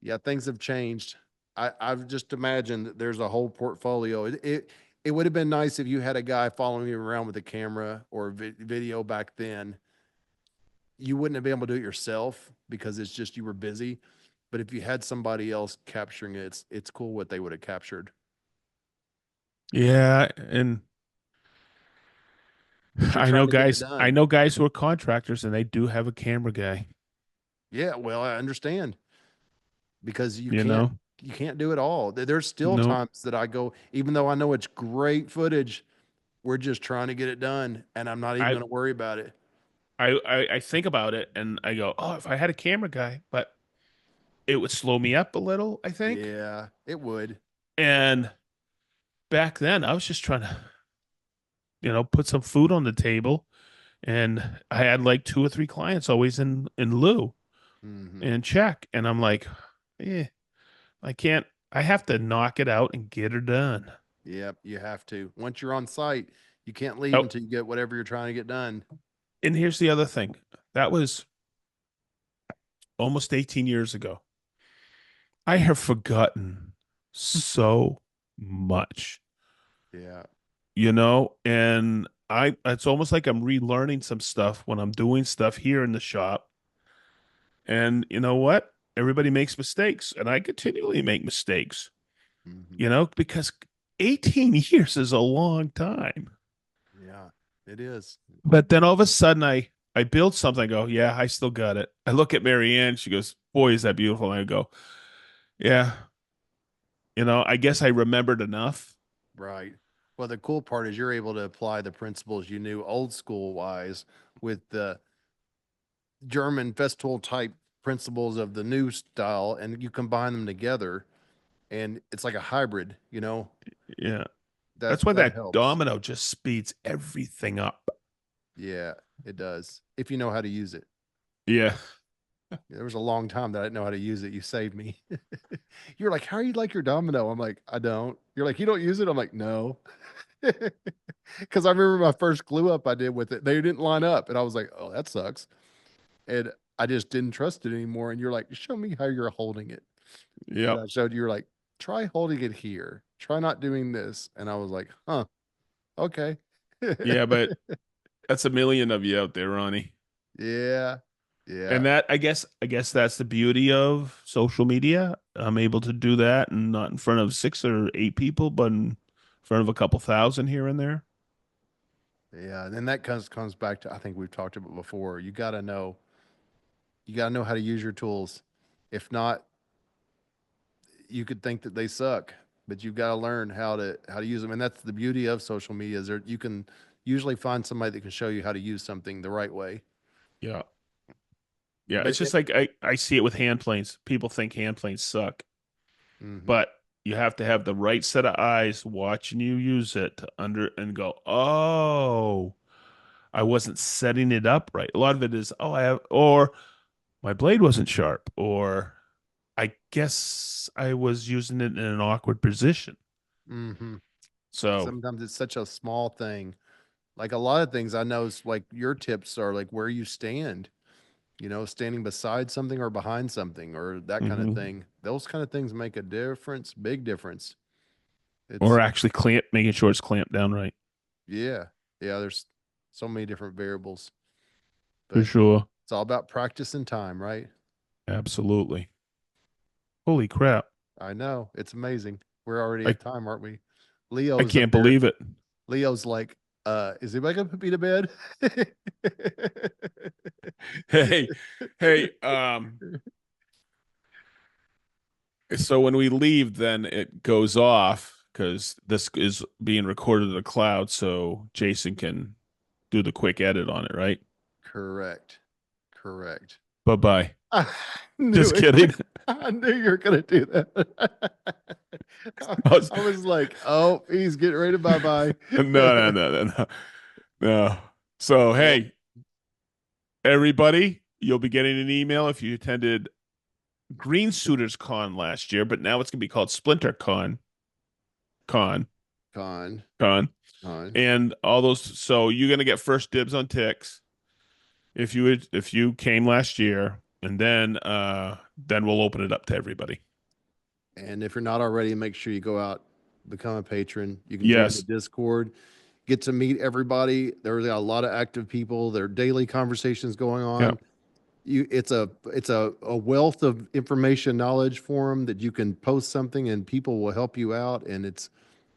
yeah, things have changed. I've just imagined that there's a whole portfolio. It would have been nice if you had a guy following you around with a camera or video back then. You wouldn't have been able to do it yourself because it's just you were busy. But if you had somebody else capturing it, it's cool what they would have captured. Yeah, and But you're trying to get it I done. know guys who are contractors and they do have a camera guy, Yeah, well, I understand because you know? you can't do it all. There's still No. times that I go, even though I know it's great footage, we're just trying to get it done, and I'm not even I going to worry about it. I think about it and I go, "Oh, if I had a camera guy, but it would slow me up a little, I think." Yeah, it would. And back then, I was just trying to, put some food on the table, and I had like 2 or 3 clients always in lieu Hmm. and check, and I'm like, eh, I can't. I have to knock it out and get her done. Yep, you have to. Once you're on site, You can't leave Oh, until you get whatever you're trying to get done. and here's the other thing. That was almost 18 years ago. I have forgotten so much, Yeah. and it's almost like I'm relearning some stuff when I'm doing stuff here in the shop. And you know what? Everybody makes mistakes, and I continually make mistakes, Hmm. because 18 years is a long time. Yeah, it is. But then all of a sudden I build something, I go, yeah, I still got it. I look at Mary Ann, she goes, boy, is that beautiful. And I go, yeah, I guess I remembered enough. Right. Well, the cool part is you're able to apply the principles you knew old school wise with the German festival type principles of the new style, and you combine them together, and it's like a hybrid. Yeah. That That's why that that helps. domino just speeds everything up. Yeah, it does if you know how to use it. Yeah. There was a long time that I didn't know how to use it. You saved me. You're like, how are you like your domino? I'm like, I don't. You're like, you don't use it? I'm like, no. Because I remember my first glue up I did with it. They didn't line up. And I was like, oh, that sucks. And I just didn't trust it anymore. And you're like, show me how you're holding it. And Yep. I showed you, you're like, try holding it here. Try not doing this. And I was like, huh, okay. Yeah, but that's a million of you out there, Ronnie. Yeah. And Yeah. that I guess that's the beauty of social media. I'm able to do that and not in front of 6 or 8 people, but in front of a couple thousand here and there. Yeah. And then that comes back to I think we've talked about before. You gotta know how to use your tools. If not, you could think that they suck, but you've got to learn how to use them. And that's the beauty of social media is there you can usually find somebody that can show you how to use something the right way. Yeah. Yeah. But It's just like I see it with hand planes. People think hand planes suck, mhm. but you have to have the right set of eyes watching you use it to under and go, oh, I wasn't setting it up right. A lot of it is, oh, I have, or my blade wasn't sharp, or I guess I was using it in an awkward position. Mhm. So, Sometimes it's such a small thing. Like a lot of things I know is like your tips are like where you stand, standing beside something or behind something or that kind of mhm. thing. Those kind of things make a difference, big difference. Or It's actually making sure it's clamped down right. yeah. Yeah, there's so many different variables, For but sure. it's all about practice and time, right? Absolutely. Holy crap. I know. It's amazing. We're already I at time, aren't we? I Leo's up can't there. believe it. Leo's like, is anybody gonna put me to bed? Hey, hey, so when we leave, then it goes off because this is being recorded in the cloud, so Jason can do the quick edit on it, right? Correct. Correct. Bye bye. I knew Just it. kidding. I knew you were gonna do that. I I was- I was like, oh, he's getting ready to bye bye. no, no, no, no, no, no. So, Well, hey, everybody, you'll be getting an email if you attended Green Suiters Con last year, but now it's going to be called Con, con, Con, con. and all those. So you're going to get first dibs on ticks if you came last year, and then we'll open it up to everybody. And if you're not already, make sure you go out, become a patron. You can join the Yes. Discord, get to meet everybody. There's a lot of active people. There are daily conversations going Yeah. on. It's a wealth of information, knowledge forum that you can post something and people will help you out, and it's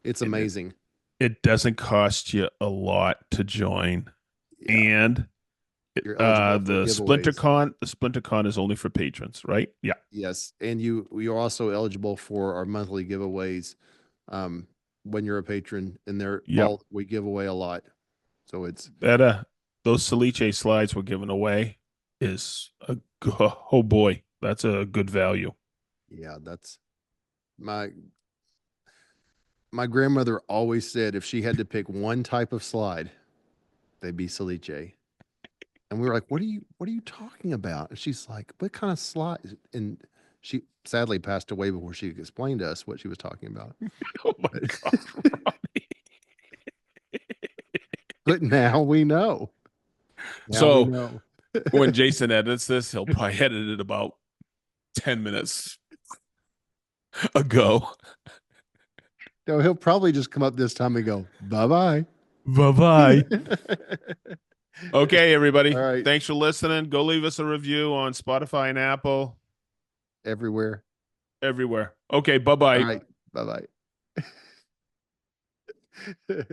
And amazing. it doesn't cost you a lot to join, Yeah, and you're eligible for giveaways. The SplinterCon is only for patrons, right? Yeah. Yes, and you're also eligible for our monthly giveaways um, when you're a patron, and they're Yep. all we give away a lot. So it's That those Celiche slides we're giving away is oh boy, that's a good value. yeah, that's my my grandmother always said if she had to pick one type of slide, they'd be ceviche. And we were like, what are you talking about? And she's like, what kind of slide? And she sadly passed away before she could explain to us what she was talking about. Oh my But God, Ronnie. But now we know. Now we So know. when Jason edits this, he'll probably edit it about 10 minutes ago. No, he'll probably just come up this time and go, bye bye. Bye bye. Okay, All everybody. right. Thanks for listening. Go leave us a review on Spotify and Apple, Everywhere. everywhere. Okay, bye All bye. right. Bye bye.